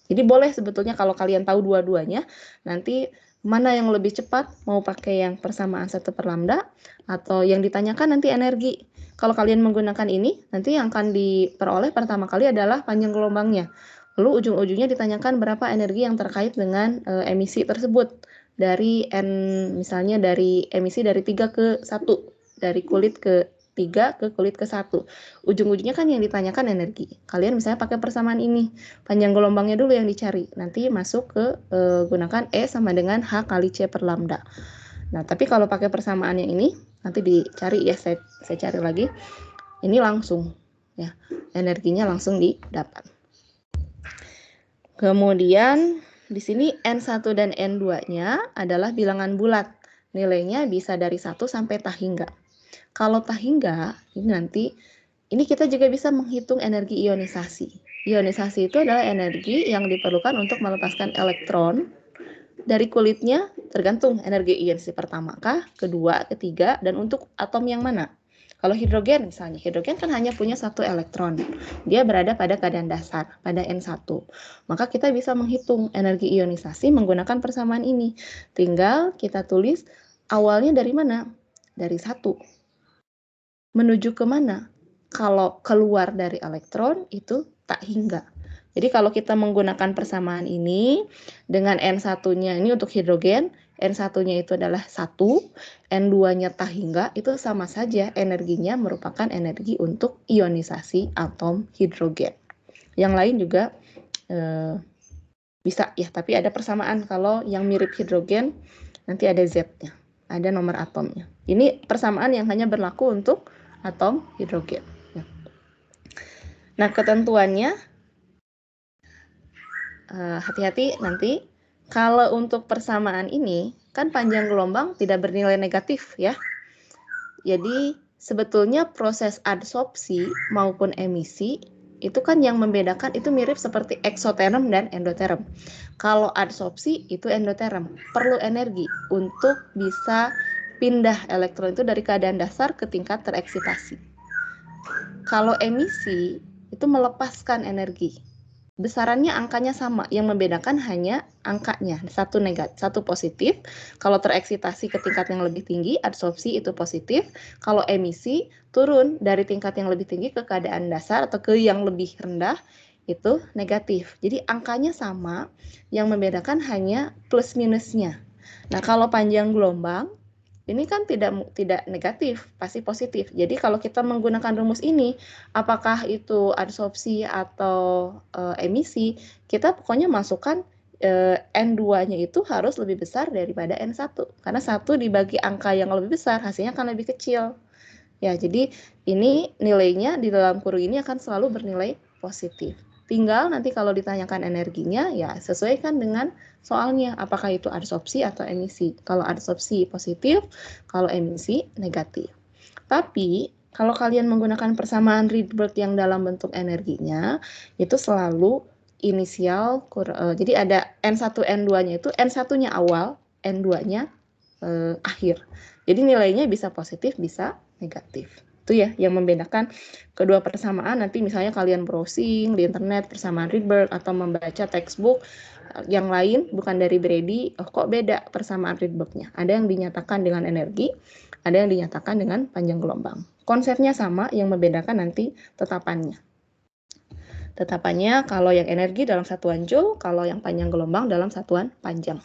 Jadi boleh sebetulnya kalau kalian tahu dua-duanya, nanti mana yang lebih cepat, mau pakai yang persamaan 1/lambda atau yang ditanyakan nanti energi. Kalau kalian menggunakan ini, nanti yang akan diperoleh pertama kali adalah panjang gelombangnya. Lalu ujung-ujungnya ditanyakan berapa energi yang terkait dengan emisi tersebut. Dari misalnya dari emisi dari 3 ke 1, dari kulit ke 3 ke kulit ke 1. Ujung-ujungnya kan yang ditanyakan energi. Kalian misalnya pakai persamaan ini. Panjang gelombangnya dulu yang dicari. Nanti masuk ke gunakan E sama dengan H kali C/lambda. Nah, tapi kalau pakai persamaan yang ini, nanti dicari ya, saya cari lagi. Ini langsung ya. Energinya langsung didapat. Kemudian di sini N1 dan N2-nya adalah bilangan bulat. Nilainya bisa dari 1 sampai tak hingga. Kalau tak hingga, ini nanti ini kita juga bisa menghitung energi ionisasi. Ionisasi itu adalah energi yang diperlukan untuk melepaskan elektron dari kulitnya, tergantung energi ionisasi pertama kah, kedua, ketiga, dan untuk atom yang mana. Kalau hidrogen misalnya, hidrogen kan hanya punya satu elektron. Dia berada pada keadaan dasar, pada N1. Maka kita bisa menghitung energi ionisasi menggunakan persamaan ini. Tinggal kita tulis awalnya dari mana? Dari 1. Menuju ke mana? Kalau keluar dari elektron itu tak hingga. Jadi kalau kita menggunakan persamaan ini dengan N1-nya ini untuk hidrogen, N1-nya itu adalah 1, N2-nya tak hingga, itu sama saja energinya merupakan energi untuk ionisasi atom hidrogen. Yang lain juga bisa ya, tapi ada persamaan. Kalau yang mirip hidrogen nanti ada Z-nya, ada nomor atomnya. Ini persamaan yang hanya berlaku untuk atom hidrogen. Nah, ketentuannya hati-hati nanti kalau untuk persamaan ini kan panjang gelombang tidak bernilai negatif ya. Jadi sebetulnya proses adsorpsi maupun emisi itu kan yang membedakan itu mirip seperti eksoterm dan endoterm. Kalau adsorpsi itu endoterm, perlu energi untuk bisa pindah elektron itu dari keadaan dasar ke tingkat tereksitasi. Kalau emisi itu melepaskan energi. Besarannya angkanya sama, yang membedakan hanya angkanya, satu negatif, satu positif. Kalau tereksitasi ke tingkat yang lebih tinggi, adsorpsi itu positif. Kalau emisi turun dari tingkat yang lebih tinggi ke keadaan dasar atau ke yang lebih rendah, itu negatif. Jadi angkanya sama, yang membedakan hanya plus minusnya. Nah, kalau panjang gelombang, ini kan tidak negatif, pasti positif. Jadi kalau kita menggunakan rumus ini, apakah itu adsorpsi atau emisi, kita pokoknya masukkan N2-nya itu harus lebih besar daripada N1. Karena 1 dibagi angka yang lebih besar, hasilnya akan lebih kecil. Ya, jadi ini nilainya di dalam kurung ini akan selalu bernilai positif. Tinggal nanti kalau ditanyakan energinya, ya sesuaikan dengan soalnya, apakah itu adsorpsi atau emisi. Kalau adsorpsi positif, kalau emisi negatif. Tapi, kalau kalian menggunakan persamaan Rydberg yang dalam bentuk energinya, itu selalu inisial, jadi ada N1, N2-nya itu, N1-nya awal, N2-nya akhir. Jadi nilainya bisa positif, bisa negatif. Itu ya yang membedakan kedua persamaan. Nanti misalnya kalian browsing di internet persamaan Rydberg atau membaca textbook yang lain bukan dari Brady, kok beda persamaan Rydbergnya. Ada yang dinyatakan dengan energi, ada yang dinyatakan dengan panjang gelombang. Konsepnya sama, yang membedakan nanti tetapannya. Tetapannya kalau yang energi dalam satuan joule, kalau yang panjang gelombang dalam satuan panjang.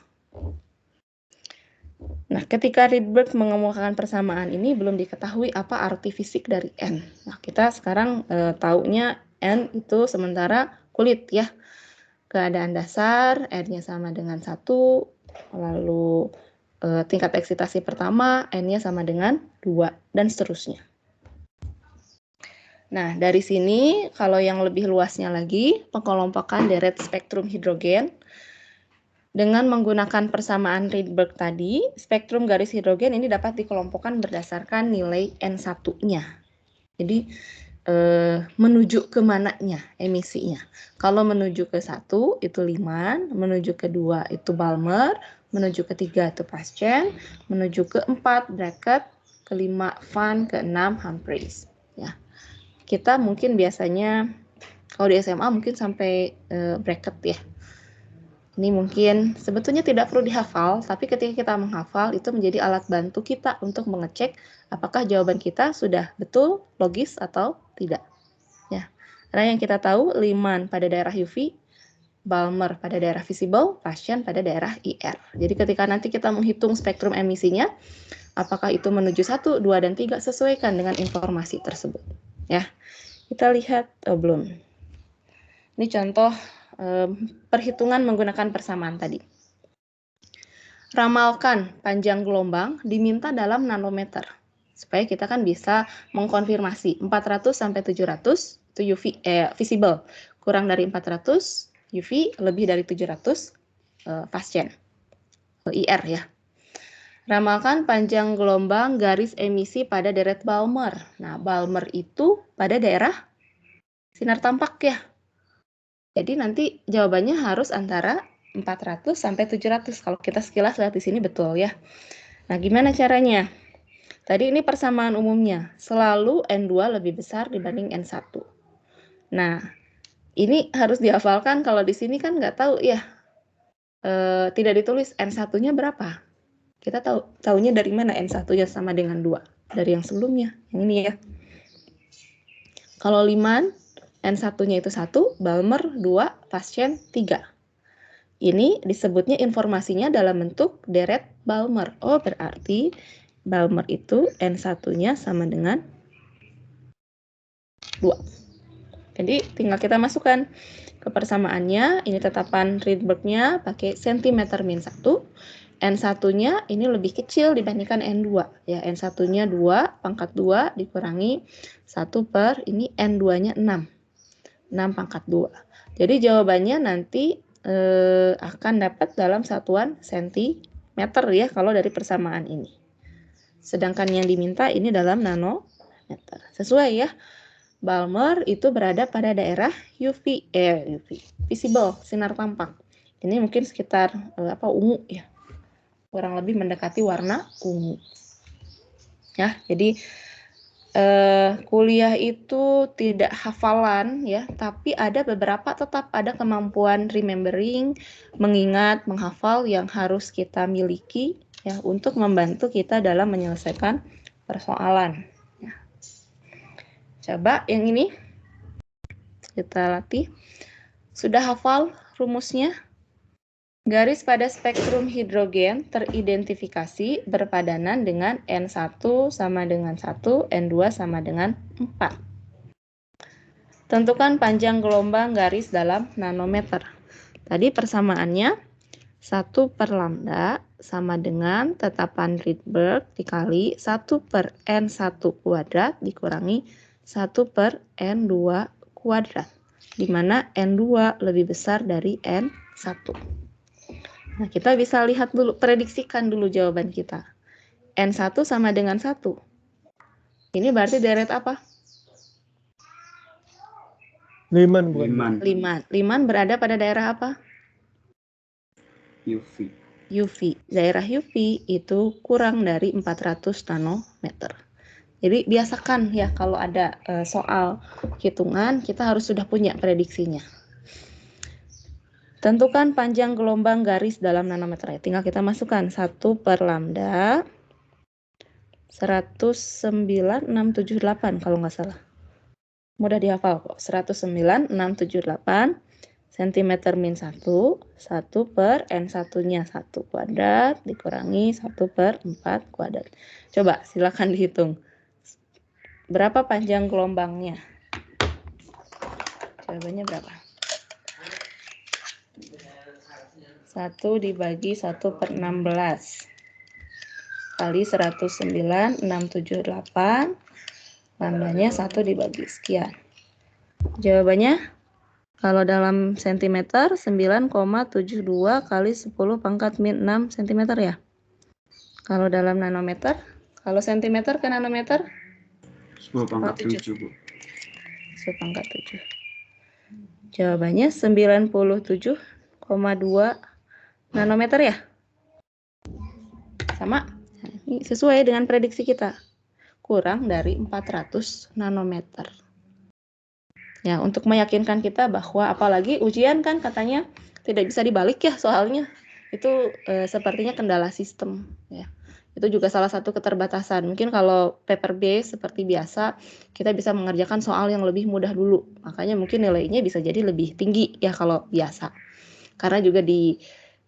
Nah, ketika Rydberg mengemukakan persamaan ini belum diketahui apa arti fisik dari N. Nah, kita sekarang taunya N itu sementara kulit ya. Keadaan dasar, N-nya sama dengan 1, lalu tingkat eksitasi pertama, N-nya sama dengan 2, dan seterusnya. Nah, dari sini kalau yang lebih luasnya lagi, pengelompokan deret spektrum hidrogen. Dengan menggunakan persamaan Rydberg tadi, spektrum garis hidrogen ini dapat dikelompokkan berdasarkan nilai N1-nya. Jadi, menuju ke mananya emisinya. Kalau menuju ke 1 itu Lyman, menuju ke 2 itu Balmer, menuju ke 3 itu Paschen, menuju ke 4 Brackett, ke 5 Van, ke 6 Humphreys. Ya. Kita mungkin biasanya, kalau di SMA mungkin sampai Brackett ya. Ini mungkin sebetulnya tidak perlu dihafal, tapi ketika kita menghafal itu menjadi alat bantu kita untuk mengecek apakah jawaban kita sudah betul, logis atau tidak. Ya, karena yang kita tahu Lyman pada daerah UV, Balmer pada daerah visible, Paschen pada daerah IR. Jadi ketika nanti kita menghitung spektrum emisinya, apakah itu menuju 1, 2, dan 3 sesuaikan dengan informasi tersebut. Ya, kita lihat belum. Ini contoh perhitungan menggunakan persamaan tadi. Ramalkan panjang gelombang diminta dalam nanometer. Supaya kita kan bisa mengkonfirmasi 400 sampai 700 itu UV visible. Kurang dari 400 UV, lebih dari 700 Paschen. IR ya. Ramalkan panjang gelombang garis emisi pada deret Balmer. Nah, Balmer itu pada daerah sinar tampak ya. Jadi nanti jawabannya harus antara 400 sampai 700. Kalau kita sekilas lihat di sini betul ya. Nah, gimana caranya? Tadi ini persamaan umumnya. Selalu N2 lebih besar dibanding N1. Nah, ini harus dihafalkan. Kalau di sini kan nggak tahu ya. Tidak ditulis N1-nya berapa. Kita tahunya dari mana N1-nya sama dengan 2? Dari yang sebelumnya, yang ini ya. Kalau Lyman, N1-nya itu 1, Balmer 2, Paschen 3. Ini disebutnya informasinya dalam bentuk deret Balmer. Oh, berarti Balmer itu N1-nya sama dengan 2. Jadi tinggal kita masukkan ke persamaannya. Ini tetapan Rydberg-nya pakai cm-1. N1-nya ini lebih kecil dibandingkan N2. Ya, N1-nya 2, pangkat 2 dikurangi 1 per ini N2-nya 6. 6 pangkat 2. Jadi jawabannya nanti akan dapat dalam satuan sentimeter ya kalau dari persamaan ini. Sedangkan yang diminta ini dalam nanometer. Sesuai ya. Balmer itu berada pada daerah UV, visible, sinar tampak. Ini mungkin sekitar ungu ya. Kurang lebih mendekati warna ungu. Ya, jadi kuliah itu tidak hafalan ya, tapi ada beberapa tetap ada kemampuan remembering, mengingat, menghafal yang harus kita miliki ya untuk membantu kita dalam menyelesaikan persoalan. Ya. Coba yang ini kita latih. Sudah hafal rumusnya? Garis pada spektrum hidrogen teridentifikasi berpadanan dengan N1 sama dengan 1, N2 sama dengan 4. Tentukan panjang gelombang garis dalam nanometer. Tadi persamaannya 1 per lambda sama dengan tetapan Rydberg dikali 1 per N1 kuadrat dikurangi 1 per N2 kuadrat. Di mana N2 lebih besar dari N1. Nah, kita bisa lihat dulu, prediksikan dulu jawaban kita. N1 sama dengan 1. Ini berarti deret apa? Lyman. Lyman berada pada daerah apa? UV. Daerah UV itu kurang dari 400 nanometer. Jadi biasakan ya kalau ada soal hitungan, kita harus sudah punya prediksinya. Tentukan panjang gelombang garis dalam nanometer. Tinggal kita masukkan 1 per lambda 109,678 kalau nggak salah. Mudah dihafal kok. 109,678 cm min 1. 1 per N1-nya 1 kuadrat dikurangi 1 per 4 kuadrat. Coba silakan dihitung. Berapa panjang gelombangnya? Jawabannya berapa? 1 dibagi 1 per 16 kali 109,678 lambdanya 1 dibagi sekian. Jawabannya kalau dalam sentimeter 9,72 kali 10 pangkat min 6 cm ya. Kalau dalam nanometer, kalau sentimeter ke nanometer 10 pangkat 7, Bu. 10 pangkat 7. Jawabannya 97,2 nanometer ya? Sama? Ini sesuai dengan prediksi kita. Kurang dari 400 nanometer. Ya, untuk meyakinkan kita bahwa apalagi ujian kan katanya tidak bisa dibalik ya soalnya. Itu sepertinya kendala sistem ya. Itu juga salah satu keterbatasan. Mungkin kalau paper base seperti biasa, kita bisa mengerjakan soal yang lebih mudah dulu. Makanya mungkin nilainya bisa jadi lebih tinggi ya kalau biasa. Karena juga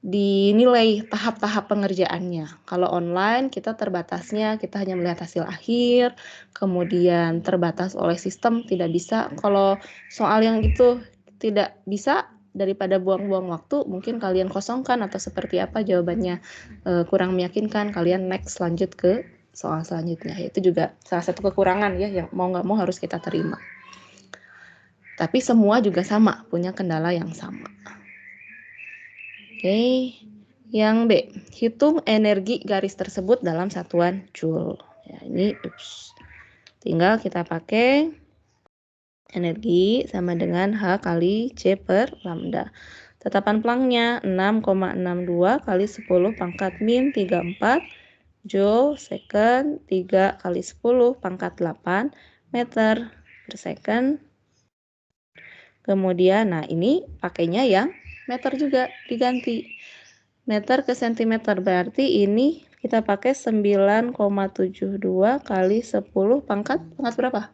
dinilai tahap-tahap pengerjaannya. Kalau online kita terbatasnya kita hanya melihat hasil akhir, kemudian terbatas oleh sistem tidak bisa. Kalau soal yang itu tidak bisa, daripada buang-buang waktu, mungkin kalian kosongkan atau seperti apa jawabannya kurang meyakinkan, kalian next lanjut ke soal selanjutnya. Itu juga salah satu kekurangan ya yang mau nggak mau harus kita terima. Tapi semua juga sama, punya kendala yang sama. Oke, Yang B, hitung energi garis tersebut dalam satuan joule. Ya, ini tinggal kita pakai energi sama dengan H kali C per lambda. Tetapan Plancknya 6,62 kali 10 pangkat min 34 joule second 3 kali 10 pangkat 8 meter per second. Kemudian, nah ini pakainya yang meter juga diganti. Meter ke sentimeter, berarti ini kita pakai 9,72 kali 10 pangkat berapa?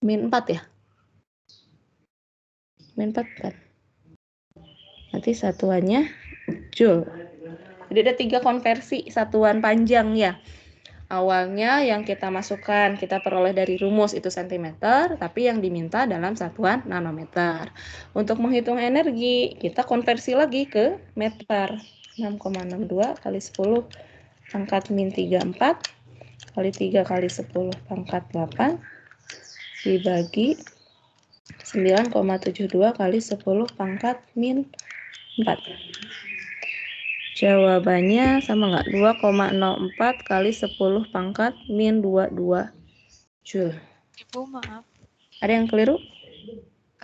Min 4 ya? Min 4 kan? Nanti satuannya joule. Jadi ada 3 konversi satuan panjang ya. Awalnya yang kita masukkan, kita peroleh dari rumus itu cm, tapi yang diminta dalam satuan nanometer. Untuk menghitung energi, kita konversi lagi ke meter. 6,62 kali 10 pangkat min 34 kali 3 kali 10 pangkat 8 dibagi 9,72 kali 10 pangkat min 4. Jawabannya sama nggak? 2,04 kali 10 pangkat min 22 joule. Ibu, maaf. Ada yang keliru?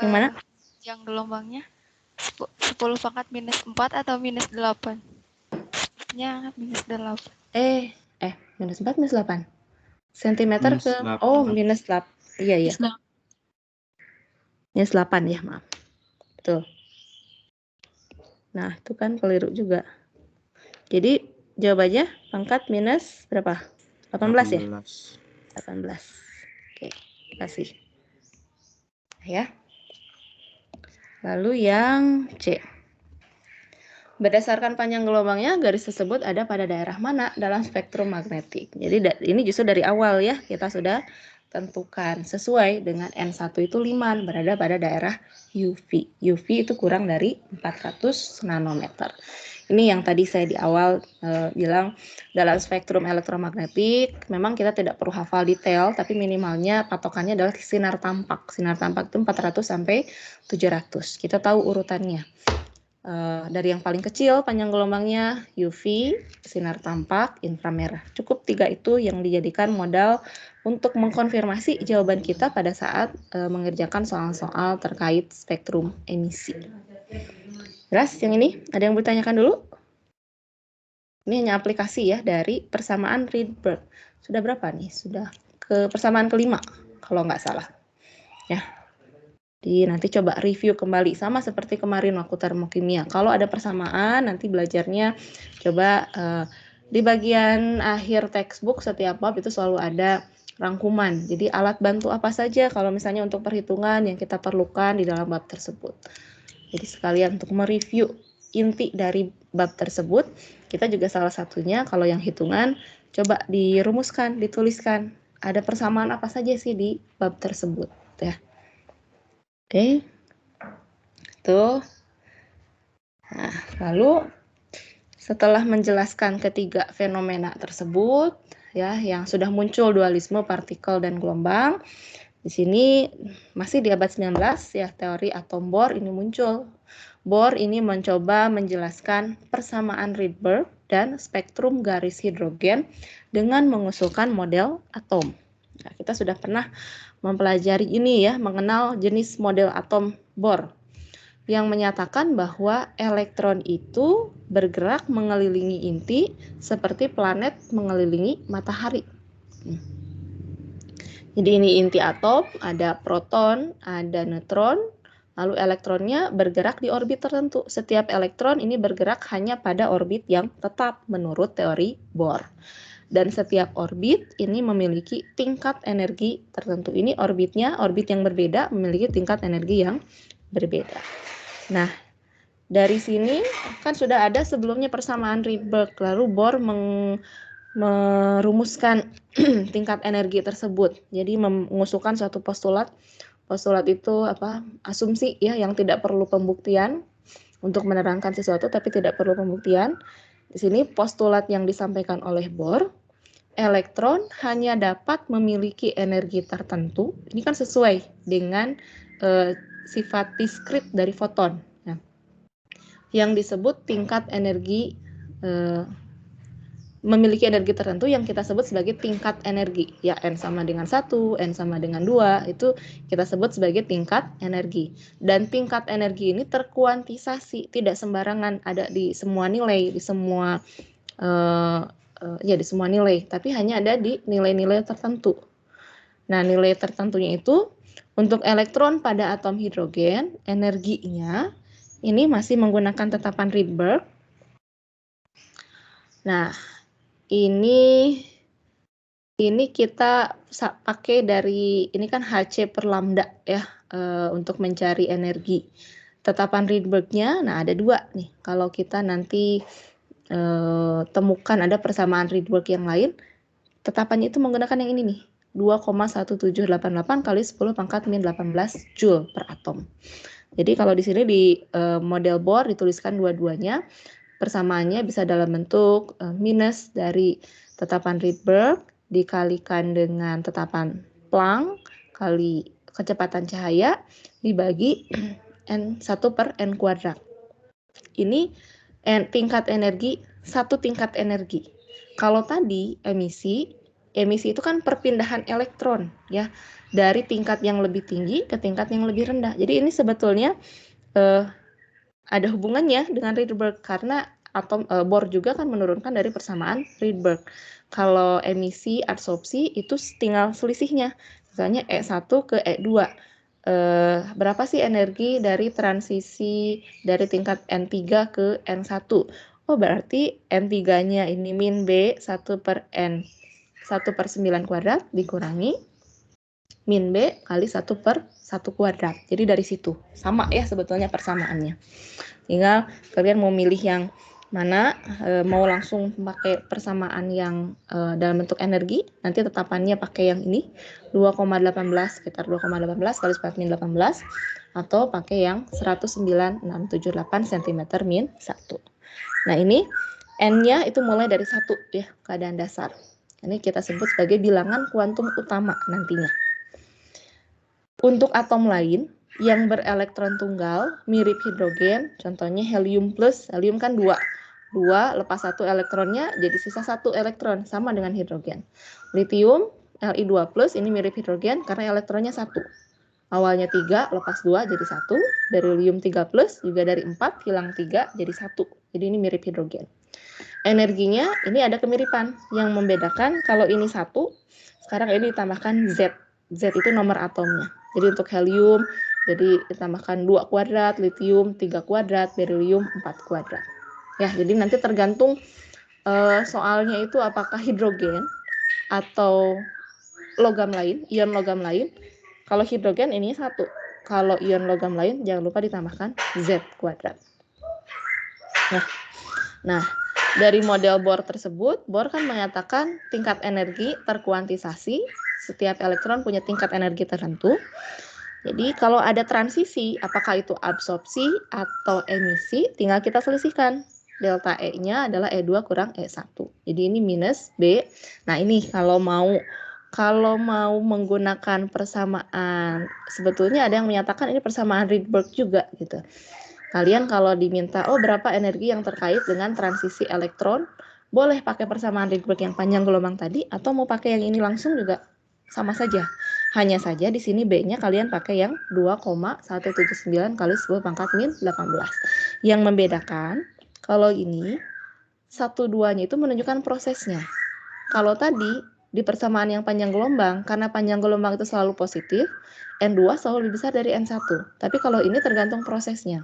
Yang mana? Yang gelombangnya 10 pangkat minus 4 atau minus 8? Nya minus 8. Minus 4, minus 8. Sentimeter Minus ke... 8. Oh, minus 8. Iya. Minus 8 ya, maaf. Betul. Nah, itu kan keliru juga. Jadi jawabannya pangkat minus berapa? 18 ya? 18. Oke, kasih. Ya. Lalu yang C. Berdasarkan panjang gelombangnya, garis tersebut ada pada daerah mana dalam spektrum magnetik. Jadi ini justru dari awal ya, kita sudah tentukan sesuai dengan N1 itu Lyman, berada pada daerah UV. UV itu kurang dari 400 nanometer. Ini yang tadi saya di awal bilang, dalam spektrum elektromagnetik memang kita tidak perlu hafal detail, tapi minimalnya patokannya adalah sinar tampak. Sinar tampak itu 400 sampai 700. Kita tahu urutannya. Dari yang paling kecil panjang gelombangnya UV, sinar tampak, inframerah. Cukup 3 itu yang dijadikan modal untuk mengkonfirmasi jawaban kita pada saat mengerjakan soal-soal terkait spektrum emisi. Jelas yang ini? Ada yang bertanyakan dulu? Ini hanya aplikasi ya dari persamaan Rydberg. Sudah berapa nih? Sudah ke persamaan kelima kalau nggak salah. Ya. Jadi nanti coba review kembali sama seperti kemarin waktu termokimia. Kalau ada persamaan nanti belajarnya coba di bagian akhir textbook setiap bab itu selalu ada rangkuman. Jadi alat bantu apa saja kalau misalnya untuk perhitungan yang kita perlukan di dalam bab tersebut. Jadi sekalian untuk mereview inti dari bab tersebut, kita juga salah satunya kalau yang hitungan coba dirumuskan, dituliskan. Ada persamaan apa saja sih di bab tersebut ya. Oke. Tuh. Nah, lalu setelah menjelaskan ketiga fenomena tersebut ya yang sudah muncul dualisme partikel dan gelombang, di sini masih di abad 19 ya teori atom Bohr ini muncul. Bohr ini mencoba menjelaskan persamaan Rydberg dan spektrum garis hidrogen dengan mengusulkan model atom. Nah, kita sudah pernah mempelajari ini ya, mengenal jenis model atom Bohr yang menyatakan bahwa elektron itu bergerak mengelilingi inti seperti planet mengelilingi matahari. Jadi ini inti atom, ada proton, ada neutron, lalu elektronnya bergerak di orbit tertentu. Setiap elektron ini bergerak hanya pada orbit yang tetap menurut teori Bohr. Dan setiap orbit ini memiliki tingkat energi tertentu. Ini orbitnya, orbit yang berbeda memiliki tingkat energi yang berbeda. Nah, dari sini kan sudah ada sebelumnya persamaan Rydberg, lalu Bohr merumuskan tingkat energi tersebut. Jadi mengusulkan suatu postulat. Postulat itu asumsi ya yang tidak perlu pembuktian untuk menerangkan sesuatu tapi tidak perlu pembuktian. Di sini postulat yang disampaikan oleh Bohr, elektron hanya dapat memiliki energi tertentu. Ini kan sesuai dengan sifat diskrit dari foton. Nah, yang disebut tingkat energi, memiliki energi tertentu yang kita sebut sebagai tingkat energi. Ya, N sama dengan 1, N sama dengan 2, itu kita sebut sebagai tingkat energi. Dan tingkat energi ini terkuantisasi, tidak sembarangan ada di semua nilai, di semua di semua nilai, tapi hanya ada di nilai-nilai tertentu. Nah, nilai tertentunya itu untuk elektron pada atom hidrogen, energinya ini masih menggunakan tetapan Rydberg. Nah, ini kita pakai dari, ini kan Hc per lambda ya, untuk mencari energi. Tetapan Rydberg-nya, nah ada 2 nih. Kalau kita nanti temukan ada persamaan Rydberg yang lain, tetapannya itu menggunakan yang ini nih, 2,1788 kali 10 pangkat min 18 Joule per atom. Jadi kalau di sini di model Bohr dituliskan dua-duanya, persamaannya bisa dalam bentuk minus dari tetapan Rydberg dikalikan dengan tetapan Planck kali kecepatan cahaya dibagi N1 per N kuadrat. Ini tingkat energi, satu tingkat energi. Kalau tadi emisi itu kan perpindahan elektron ya, dari tingkat yang lebih tinggi ke tingkat yang lebih rendah. Jadi ini sebetulnya ada hubungannya dengan Rydberg karena Bohr juga kan menurunkan dari persamaan Rydberg. Kalau emisi, absorpsi itu tinggal selisihnya. Misalnya E1 ke E2. Berapa sih energi dari transisi dari tingkat N3 ke N1? Oh, berarti N3-nya ini min B 1 per N 1 per 9 kuadrat dikurangi min B kali 1 per 1 kuadrat. Jadi dari situ. Sama ya sebetulnya persamaannya. Tinggal kalian mau milih yang mana, mau langsung pakai persamaan yang dalam bentuk energi, nanti tetapannya pakai yang ini, 2,18, sekitar 2,18 kali 10 min 18, atau pakai yang 109,678 cm min 1. Nah ini N-nya itu mulai dari 1 ya, keadaan dasar. Ini kita sebut sebagai bilangan kuantum utama nantinya. Untuk atom lain yang berelektron tunggal, mirip hidrogen, contohnya helium plus, helium kan 2 lepas 1 elektronnya jadi sisa 1 elektron, sama dengan hidrogen. Lithium Li2 plus, ini mirip hidrogen karena elektronnya 1. Awalnya 3, lepas 2 jadi 1. Beryllium 3 plus, juga dari 4, hilang 3 jadi 1. Jadi ini mirip hidrogen. Energinya, ini ada kemiripan. Yang membedakan kalau ini 1, sekarang ini ditambahkan Z. Z itu nomor atomnya. Jadi untuk helium, jadi ditambahkan 2 kuadrat, lithium 3 kuadrat, beryllium 4 kuadrat. Ya, jadi nanti tergantung soalnya itu apakah hidrogen atau logam lain, ion logam lain. Kalau hidrogen ini 1. Kalau ion logam lain jangan lupa ditambahkan Z kuadrat. Nah, dari model Bohr tersebut, Bohr kan mengatakan tingkat energi terkuantisasi, setiap elektron punya tingkat energi tertentu. Jadi kalau ada transisi, apakah itu absorpsi atau emisi, tinggal kita selisihkan. Delta E-nya adalah E2 kurang E1. Jadi ini minus B. Nah ini kalau mau menggunakan persamaan, sebetulnya ada yang menyatakan ini persamaan Rydberg juga gitu. Kalian kalau diminta, berapa energi yang terkait dengan transisi elektron, boleh pakai persamaan Rydberg yang panjang gelombang tadi, atau mau pakai yang ini langsung juga sama saja. Hanya saja di sini B-nya kalian pakai yang 2,179 kali 10 pangkat min 18. Yang membedakan, kalau ini, 1,2-nya itu menunjukkan prosesnya. Kalau tadi, di persamaan yang panjang gelombang, karena panjang gelombang itu selalu positif, N2 selalu lebih besar dari N1. Tapi kalau ini tergantung prosesnya.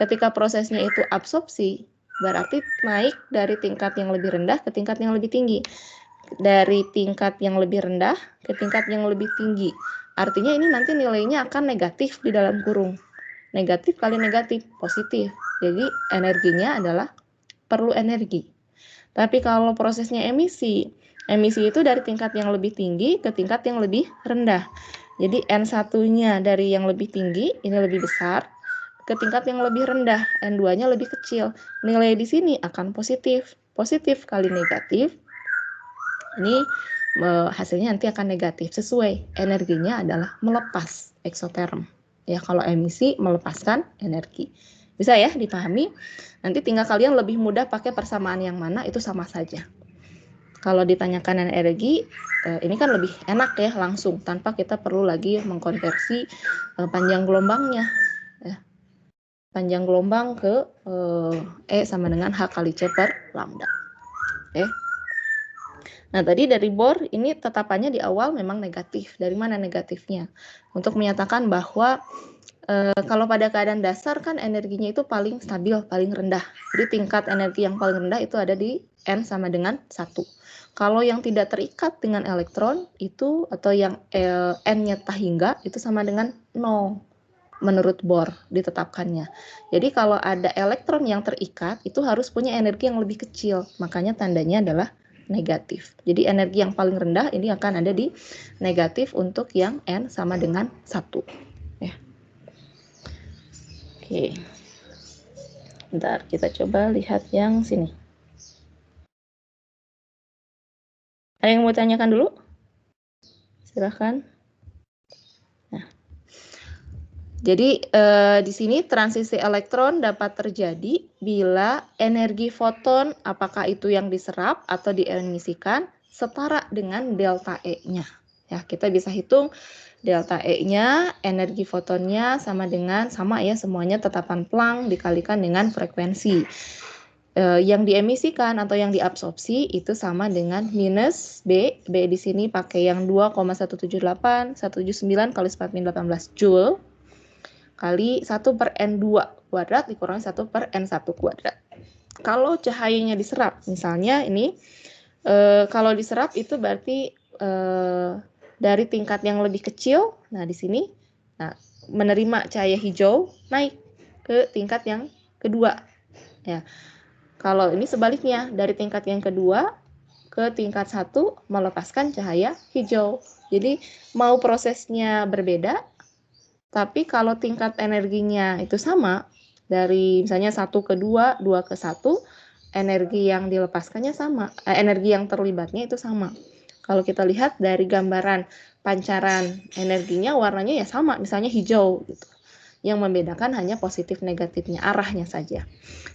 Ketika prosesnya itu absorpsi, berarti naik dari tingkat yang lebih rendah ke tingkat yang lebih tinggi. Dari tingkat yang lebih rendah ke tingkat yang lebih tinggi. Artinya ini nanti nilainya akan negatif di dalam kurung. Negatif kali negatif, positif. Jadi energinya adalah perlu energi. Tapi kalau prosesnya emisi itu dari tingkat yang lebih tinggi ke tingkat yang lebih rendah. Jadi N1-nya dari yang lebih tinggi, ini lebih besar, ke tingkat yang lebih rendah, N2-nya lebih kecil. Nilai di sini akan positif. Positif kali negatif, ini hasilnya nanti akan negatif. Sesuai, energinya adalah melepas eksoterm. Ya, kalau emisi melepaskan energi. Bisa ya dipahami? Nanti tinggal kalian lebih mudah pakai persamaan yang mana, itu sama saja. Kalau ditanyakan energi, ini kan lebih enak ya langsung, tanpa kita perlu lagi mengkonversi panjang gelombangnya. Ya. Panjang gelombang ke E sama dengan H kali C per lambda. Oke. Nah, tadi dari Bohr ini tetapannya di awal memang negatif. Dari mana negatifnya? Untuk menyatakan bahwa kalau pada keadaan dasar kan energinya itu paling stabil, paling rendah. Jadi tingkat energi yang paling rendah itu ada di N sama dengan 1. Kalau yang tidak terikat dengan elektron itu, atau yang N-nya tak hingga, itu sama dengan 0 menurut Bohr ditetapkannya. Jadi kalau ada elektron yang terikat itu harus punya energi yang lebih kecil. Makanya tandanya adalah negatif. Jadi energi yang paling rendah ini akan ada di negatif untuk yang N sama dengan 1. Ya. Oke. Bentar, kita coba lihat yang sini. Ada yang mau tanyakan dulu? Silahkan. Nah. Jadi di sini transisi elektron dapat terjadi bila energi foton, apakah itu yang diserap atau diemisikan, setara dengan delta E-nya. Ya, kita bisa hitung delta E-nya, energi fotonnya sama ya semuanya tetapan Planck dikalikan dengan frekuensi. Yang diemisikan atau yang diabsorpsi itu sama dengan minus B. B di sini pakai yang 2,178 179 kali 1018 Joule kali 1 per N2 kuadrat dikurangi 1 per N1 kuadrat. Kalau cahayanya diserap, misalnya ini kalau diserap itu berarti dari tingkat yang lebih kecil, nah di sini menerima cahaya hijau naik ke tingkat yang kedua. Ya. Kalau ini sebaliknya, dari tingkat yang kedua ke tingkat 1 melepaskan cahaya hijau. Jadi mau prosesnya berbeda, tapi kalau tingkat energinya itu sama, dari misalnya 1 ke 2, 2 ke 1, energi yang dilepaskannya sama, energi yang terlibatnya itu sama. Kalau kita lihat dari gambaran pancaran energinya, warnanya ya sama, misalnya hijau gitu. Yang membedakan hanya positif negatifnya, arahnya saja.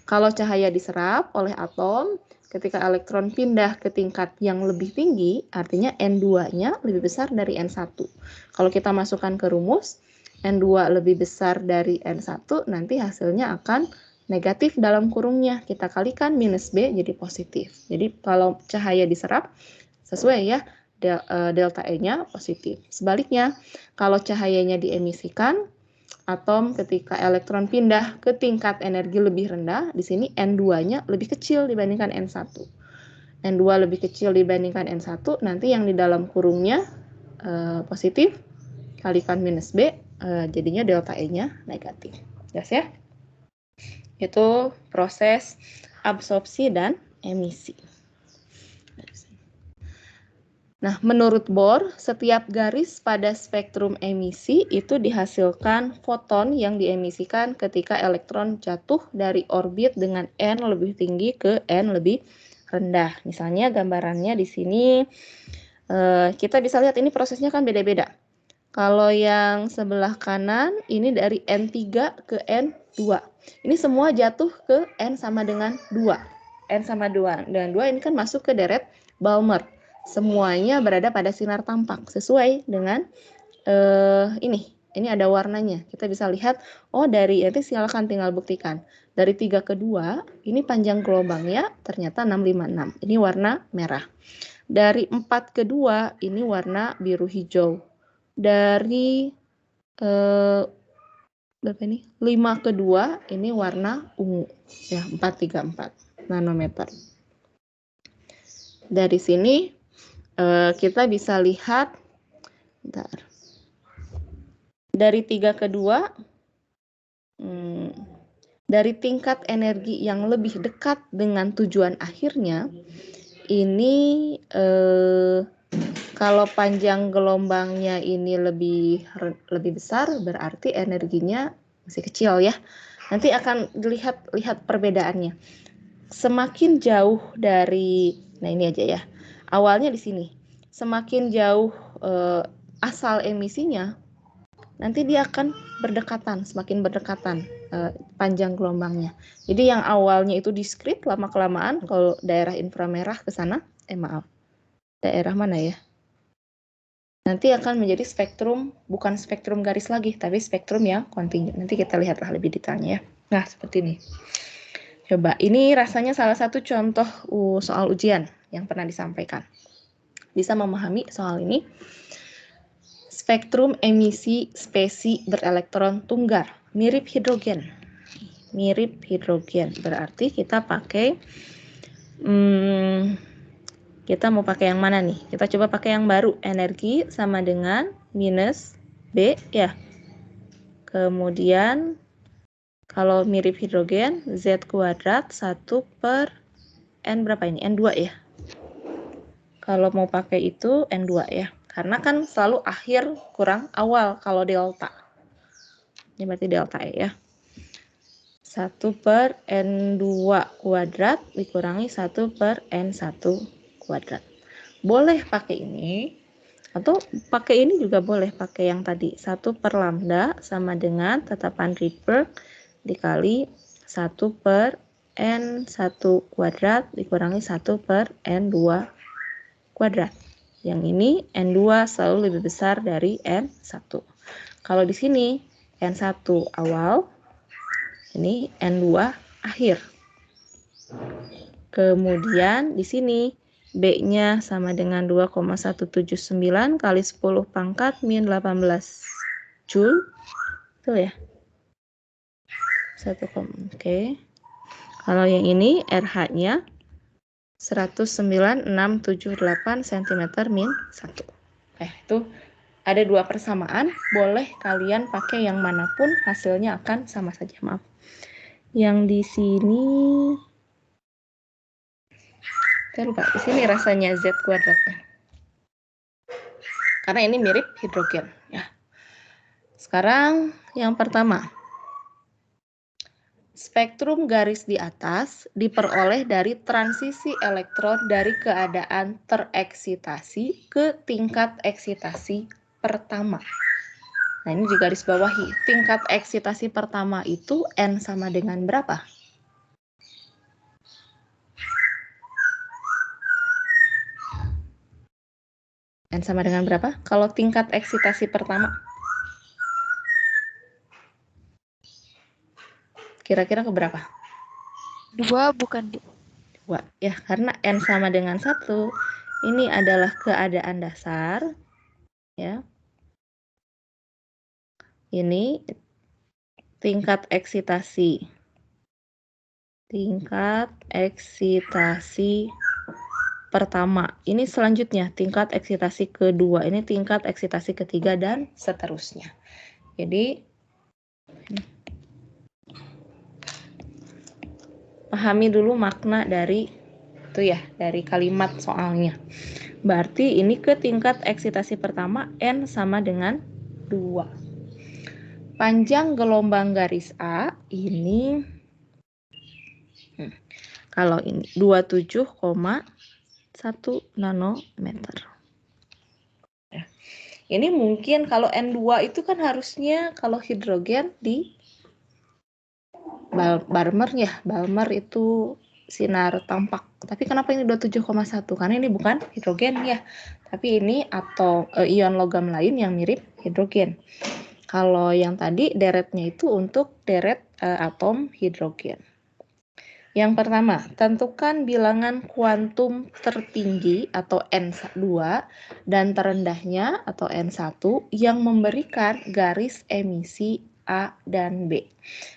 Kalau cahaya diserap oleh atom, ketika elektron pindah ke tingkat yang lebih tinggi, artinya N2-nya lebih besar dari N1. Kalau kita masukkan ke rumus, N2 lebih besar dari N1, nanti hasilnya akan negatif dalam kurungnya. Kita kalikan minus B jadi positif. Jadi kalau cahaya diserap, sesuai ya, delta E-nya positif. Sebaliknya, kalau cahayanya diemisikan, atom ketika elektron pindah ke tingkat energi lebih rendah, di sini N2-nya lebih kecil dibandingkan N1. N2 lebih kecil dibandingkan N1, nanti yang di dalam kurungnya positif, kalikan minus B, jadinya delta E-nya negatif. Jelas ya? Itu proses absorpsi dan emisi. Nah, menurut Bohr, setiap garis pada spektrum emisi itu dihasilkan foton yang diemisikan ketika elektron jatuh dari orbit dengan N lebih tinggi ke N lebih rendah. Misalnya gambarannya di sini, kita bisa lihat ini prosesnya kan beda-beda. Kalau yang sebelah kanan ini dari N3 ke N2. Ini semua jatuh ke N sama dengan 2. N sama 2. Dan 2 ini kan masuk ke deret Balmer. Semuanya berada pada sinar tampak sesuai dengan ini ada warnanya. Kita bisa lihat, oh dari nanti silakan tinggal buktikan. Dari 3 ke 2, ini panjang gelombangnya ternyata 656. Ini warna merah. Dari 4 ke 2, ini warna biru hijau. Dari 5 ke 2, ini warna ungu. Ya, 434 nanometer. Dari sini kita bisa lihat, dari 3 ke 2, dari tingkat energi yang lebih dekat dengan tujuan akhirnya, ini kalau panjang gelombangnya ini lebih besar, berarti energinya masih kecil ya. Nanti akan lihat perbedaannya. Semakin jauh dari, nah ini aja ya. Awalnya di sini, semakin jauh asal emisinya, nanti dia akan berdekatan, semakin berdekatan. panjang gelombangnya. Jadi yang awalnya itu diskrit, lama-kelamaan kalau daerah inframerah ke sana, daerah mana ya? Nanti akan menjadi spektrum, bukan spektrum garis lagi, tapi spektrum yang kontinu. Nanti kita lihatlah lebih detailnya ya. Nah, seperti ini. Coba, ini rasanya salah satu contoh soal ujian yang pernah disampaikan. Bisa memahami soal ini. Spektrum emisi spesi berelektron tunggal, mirip hidrogen. Mirip hidrogen, berarti kita pakai, kita mau pakai yang mana nih? Kita coba pakai yang baru, energi sama dengan minus B ya. Kemudian kalau mirip hidrogen, Z kuadrat 1 per N berapa ini? N2 ya. Kalau mau pakai itu N2 ya. Karena kan selalu akhir kurang awal kalau delta. Ini berarti delta ya. 1 per N2 kuadrat dikurangi 1 per N1 kuadrat. Boleh pakai ini, atau pakai ini juga boleh, pakai yang tadi. 1 per lambda sama dengan tetapan Rydberg dikali 1 per N1 kuadrat dikurangi 1 per N2 kuadrat. Yang ini N2 selalu lebih besar dari N1. Kalau di sini N1 awal, ini N2 akhir. Kemudian di sini B-nya sama dengan 2,179 kali 10 pangkat min 18 Joule. Betul ya? Oke. Kalau yang ini RH-nya 109,678 cm min 1. Itu ada 2 persamaan, boleh kalian pakai yang manapun, hasilnya akan sama saja, maaf. Yang di sini saya lupa, di sini rasanya Z kuadratnya. Karena ini mirip hidrogen ya. Sekarang yang pertama. Spektrum garis di atas diperoleh dari transisi elektron dari keadaan tereksitasi ke tingkat eksitasi pertama. Nah, ini di garis bawahi. Tingkat eksitasi pertama itu N sama dengan berapa? N sama dengan berapa? Kalau tingkat eksitasi pertama. Kira-kira ke berapa? 2 bukan, Bu? 2. Ya, karena N sama dengan 1. Ini adalah keadaan dasar. Ya. Ini tingkat eksitasi. Tingkat eksitasi pertama. Ini selanjutnya tingkat eksitasi kedua. Ini tingkat eksitasi ketiga dan seterusnya. Jadi pahami dulu makna dari itu ya, dari kalimat soalnya. Berarti ini ke tingkat eksitasi pertama N sama dengan 2. Panjang gelombang garis A ini kalau ini 27,1 nanometer. Ini mungkin kalau N2 itu kan harusnya kalau hidrogen di Balmer ya. Balmer itu sinar tampak. Tapi kenapa ini 27,1? Karena ini bukan hidrogen ya. Tapi ini atau ion logam lain yang mirip hidrogen. Kalau yang tadi deretnya itu untuk deret atom hidrogen. Yang pertama, tentukan bilangan kuantum tertinggi atau N2 dan terendahnya atau N1 yang memberikan garis emisi A dan B.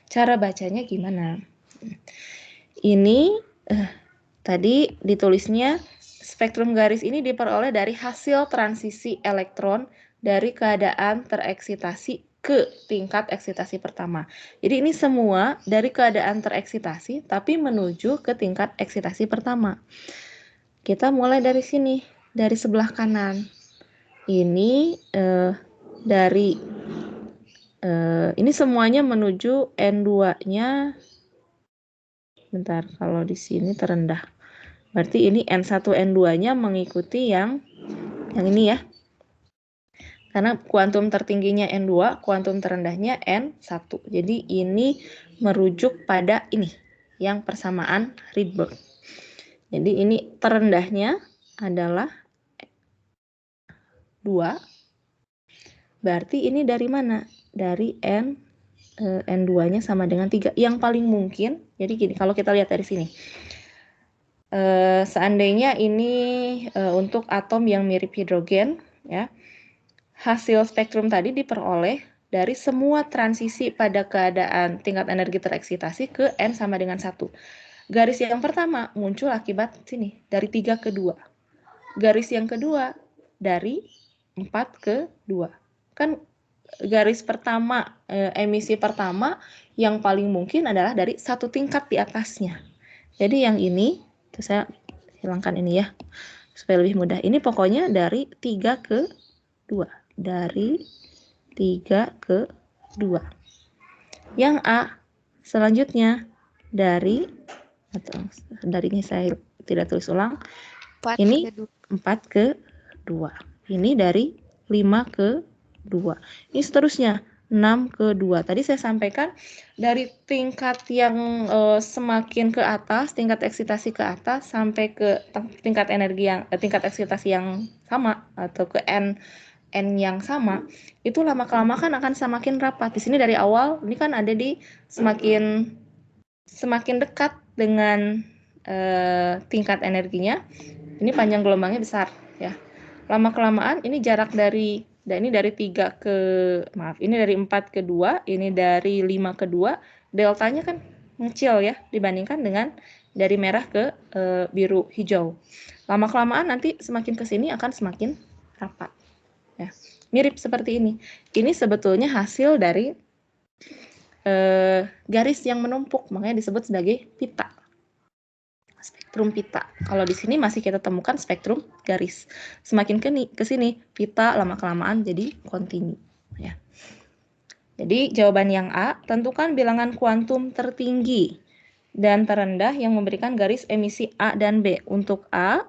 Cara bacanya gimana? Ini tadi ditulisnya spektrum garis ini diperoleh dari hasil transisi elektron dari keadaan tereksitasi ke tingkat eksitasi pertama. Jadi ini semua dari keadaan tereksitasi tapi menuju ke tingkat eksitasi pertama. Kita mulai dari sini, dari sebelah kanan. Ini ini semuanya menuju N2-nya. Bentar, kalau di sini terendah. Berarti ini N1, N2-nya mengikuti yang ini ya. Karena kuantum tertingginya N2, kuantum terendahnya N1. Jadi ini merujuk pada ini, yang persamaan Rydberg. Jadi ini terendahnya adalah 2. Berarti ini dari mana? Dari N2-nya sama dengan 3. Yang paling mungkin, jadi gini, kalau kita lihat dari sini. Seandainya ini untuk atom yang mirip hidrogen, ya, hasil spektrum tadi diperoleh dari semua transisi pada keadaan tingkat energi tereksitasi ke N sama dengan 1. Garis yang pertama muncul akibat sini, dari 3 ke 2. Garis yang kedua dari 4 ke 2. Kan garis pertama, emisi pertama yang paling mungkin adalah dari satu tingkat di atasnya. Jadi yang ini, itu saya hilangkan ini ya, supaya lebih mudah. Ini pokoknya dari 3 ke 2. Dari 3 ke 2. Yang A selanjutnya dari, ini saya tidak tulis ulang. 4 Ini ke 2. 4 ke 2. Ini dari 5 ke 2. Ini seterusnya 6 ke 2. Tadi saya sampaikan dari tingkat yang semakin ke atas, tingkat eksitasi ke atas sampai ke tingkat energi yang tingkat eksitasi yang sama atau ke N yang sama, itu lama-kelamaan akan semakin rapat. Di sini dari awal ini kan ada di semakin dekat dengan tingkat energinya. Ini panjang gelombangnya besar ya. Lama-kelamaan ini jarak dari ini dari 3 ke ini dari 4 ke 2, ini dari 5 ke 2, deltanya kan kecil ya dibandingkan dengan dari merah ke biru hijau. Lama-kelamaan nanti semakin ke sini akan semakin rapat. Ya. Mirip seperti ini. Ini sebetulnya hasil dari garis yang menumpuk, makanya disebut sebagai pita. Spektrum pita. Kalau di sini masih kita temukan spektrum garis. Semakin ke sini pita lama-kelamaan jadi kontinu ya. Jadi jawaban yang A, tentukan bilangan kuantum tertinggi dan terendah yang memberikan garis emisi A dan B. Untuk A,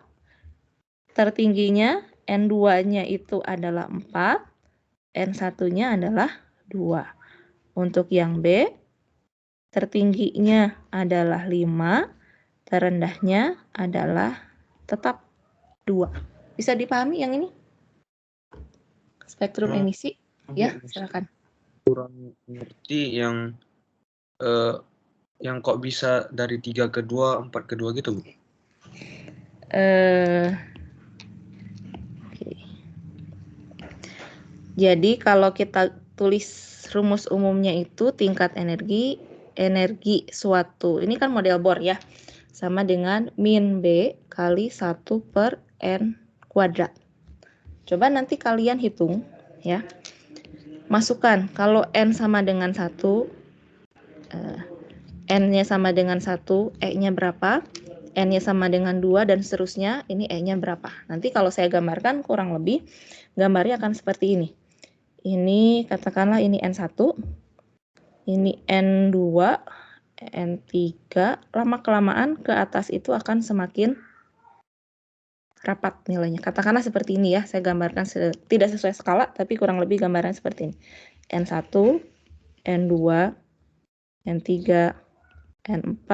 tertingginya N2-nya itu adalah 4, N1-nya adalah 2. Untuk yang B, tertingginya adalah 5, terendahnya adalah tetap 2. Bisa dipahami yang ini? Spektrum emisi? Ya, silakan. Kurang ngerti yang kok bisa dari 3 ke 2, 4 ke 2 gitu, Bu? Okay. Jadi kalau kita tulis rumus umumnya itu tingkat energi suatu, ini kan model Bohr ya, sama dengan min B kali 1 per N kuadrat. Coba nanti kalian hitung ya. Masukkan kalau N sama dengan 1, N-nya sama dengan 1, E-nya berapa, N-nya sama dengan 2, dan seterusnya, ini E-nya berapa. Nanti kalau saya gambarkan kurang lebih, gambarnya akan seperti ini. Ini katakanlah ini N1, ini N2, N3, lama-kelamaan ke atas itu akan semakin rapat nilainya. Katakanlah seperti ini ya, saya gambarkan tidak sesuai skala, tapi kurang lebih gambaran seperti ini. N1, N2, N3, N4,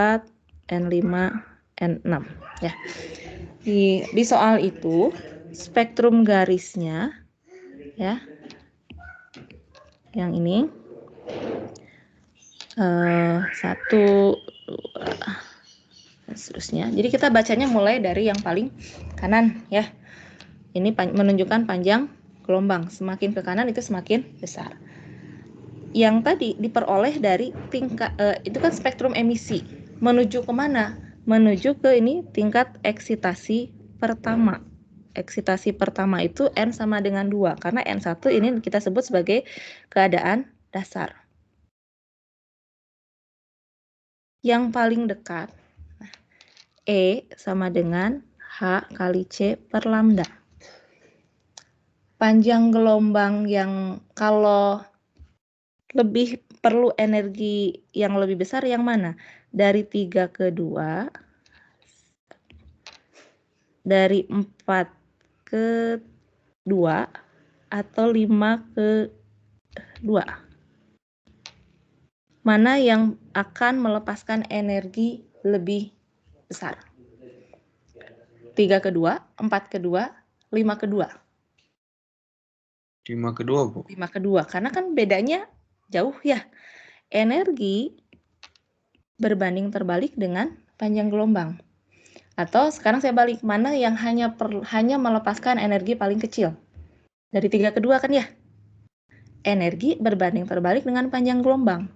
N5, N6 ya. Di soal itu spektrum garisnya ya, yang ini 1, 2, dan seterusnya. Jadi kita bacanya mulai dari yang paling kanan ya. Ini menunjukkan panjang gelombang, semakin ke kanan itu semakin besar. Yang tadi diperoleh dari tingkat itu kan spektrum emisi. Menuju kemana? Menuju ke ini tingkat eksitasi pertama. Eksitasi pertama itu N sama dengan 2, karena N1 ini kita sebut sebagai keadaan dasar. Yang paling dekat, E sama dengan H kali C per lambda. Panjang gelombang yang kalau lebih perlu energi yang lebih besar yang mana? Dari 3 ke 2, dari 4 ke 2, atau 5 ke 2. mana yang akan melepaskan energi lebih besar? 3 ke 2, 4 ke 2, 5 ke 2. 5 ke 2, Bu. 5 ke 2, karena kan bedanya jauh ya. Energi berbanding terbalik dengan panjang gelombang. Atau sekarang saya balik, mana yang hanya melepaskan energi paling kecil? Dari 3 ke 2 kan ya? Energi berbanding terbalik dengan panjang gelombang.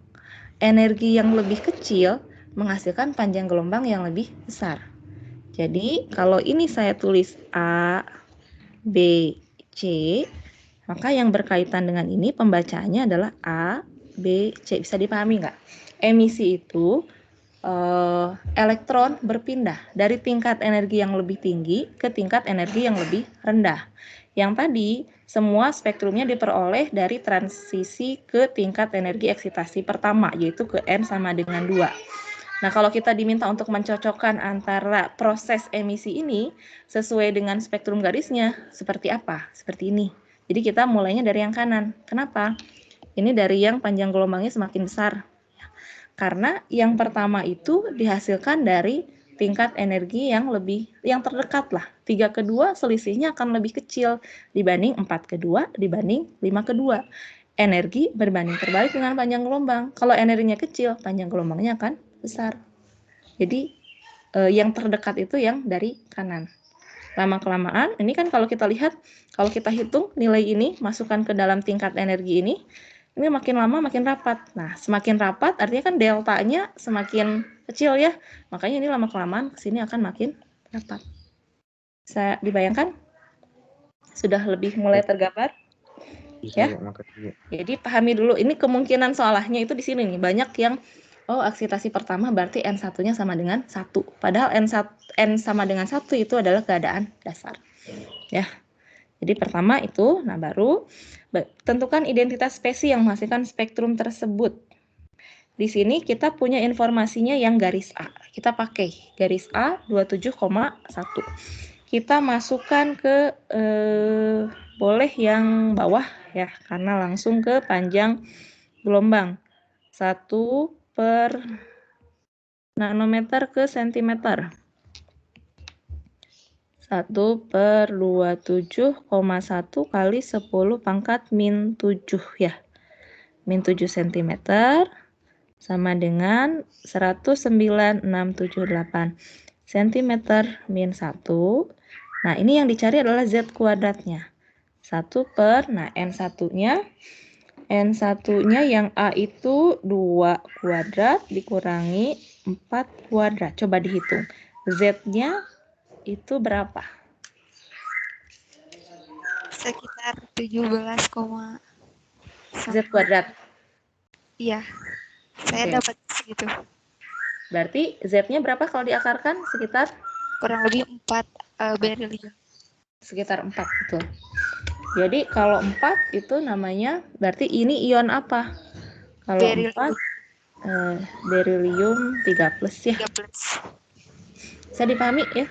Energi yang lebih kecil menghasilkan panjang gelombang yang lebih besar. Jadi, kalau ini saya tulis A, B, C, maka yang berkaitan dengan ini pembacaannya adalah A, B, C. Bisa dipahami nggak? Emisi itu elektron berpindah dari tingkat energi yang lebih tinggi ke tingkat energi yang lebih rendah. Yang tadi, semua spektrumnya diperoleh dari transisi ke tingkat energi eksitasi pertama, yaitu ke N sama dengan 2. Nah, kalau kita diminta untuk mencocokkan antara proses emisi ini sesuai dengan spektrum garisnya, seperti apa? Seperti ini. Jadi kita mulainya dari yang kanan. Kenapa? Ini dari yang panjang gelombangnya semakin besar. Karena yang pertama itu dihasilkan dari tingkat energi yang terdekat lah. 3 ke 2 selisihnya akan lebih kecil dibanding 4 ke 2 dibanding 5 ke 2. Energi berbanding terbalik dengan panjang gelombang. Kalau energinya kecil, panjang gelombangnya akan besar. Jadi yang terdekat itu yang dari kanan. Lama-kelamaan, ini kan kalau kita lihat, kalau kita hitung nilai ini, masukkan ke dalam tingkat energi ini makin lama makin rapat. Nah, semakin rapat artinya kan deltanya semakin kecil ya. Makanya ini lama-kelamaan kesini akan makin rapat. Bisa dibayangkan? Sudah lebih mulai tergambar? Bisa, Ya. Bu, makasih, Bu. Jadi pahami dulu, ini kemungkinan soalnya itu di sini nih. Banyak yang eksitasi pertama berarti N1-nya sama dengan 1. Padahal N sama dengan 1 itu adalah keadaan dasar. Ya. Jadi pertama itu, nah baru tentukan identitas spesies yang menghasilkan spektrum tersebut. Di sini kita punya informasinya yang garis A. Kita pakai garis A 27,1. Kita masukkan ke boleh yang bawah ya, karena langsung ke panjang gelombang. 1 per nanometer ke sentimeter. 1 per 27,1 kali 10 pangkat min 7 ya. Min 7 cm sama dengan 109,678 cm min 1. Nah, ini yang dicari adalah Z kuadratnya. 1 per, nah N1-nya yang A itu 2 kuadrat dikurangi 4 kuadrat. Coba dihitung. Z-nya itu berapa? Sekitar 17, Z kuadrat. iya. Saya Oke. dapat segitu. Berarti Z-nya berapa kalau diakarkan? Sekitar? Kurang lebih 4 berilium. Sekitar 4, betul. Jadi kalau 4 itu namanya, berarti ini ion apa? Kalau Berilium. 4, berilium 3+ ya. 3+. Bisa dipahami ya?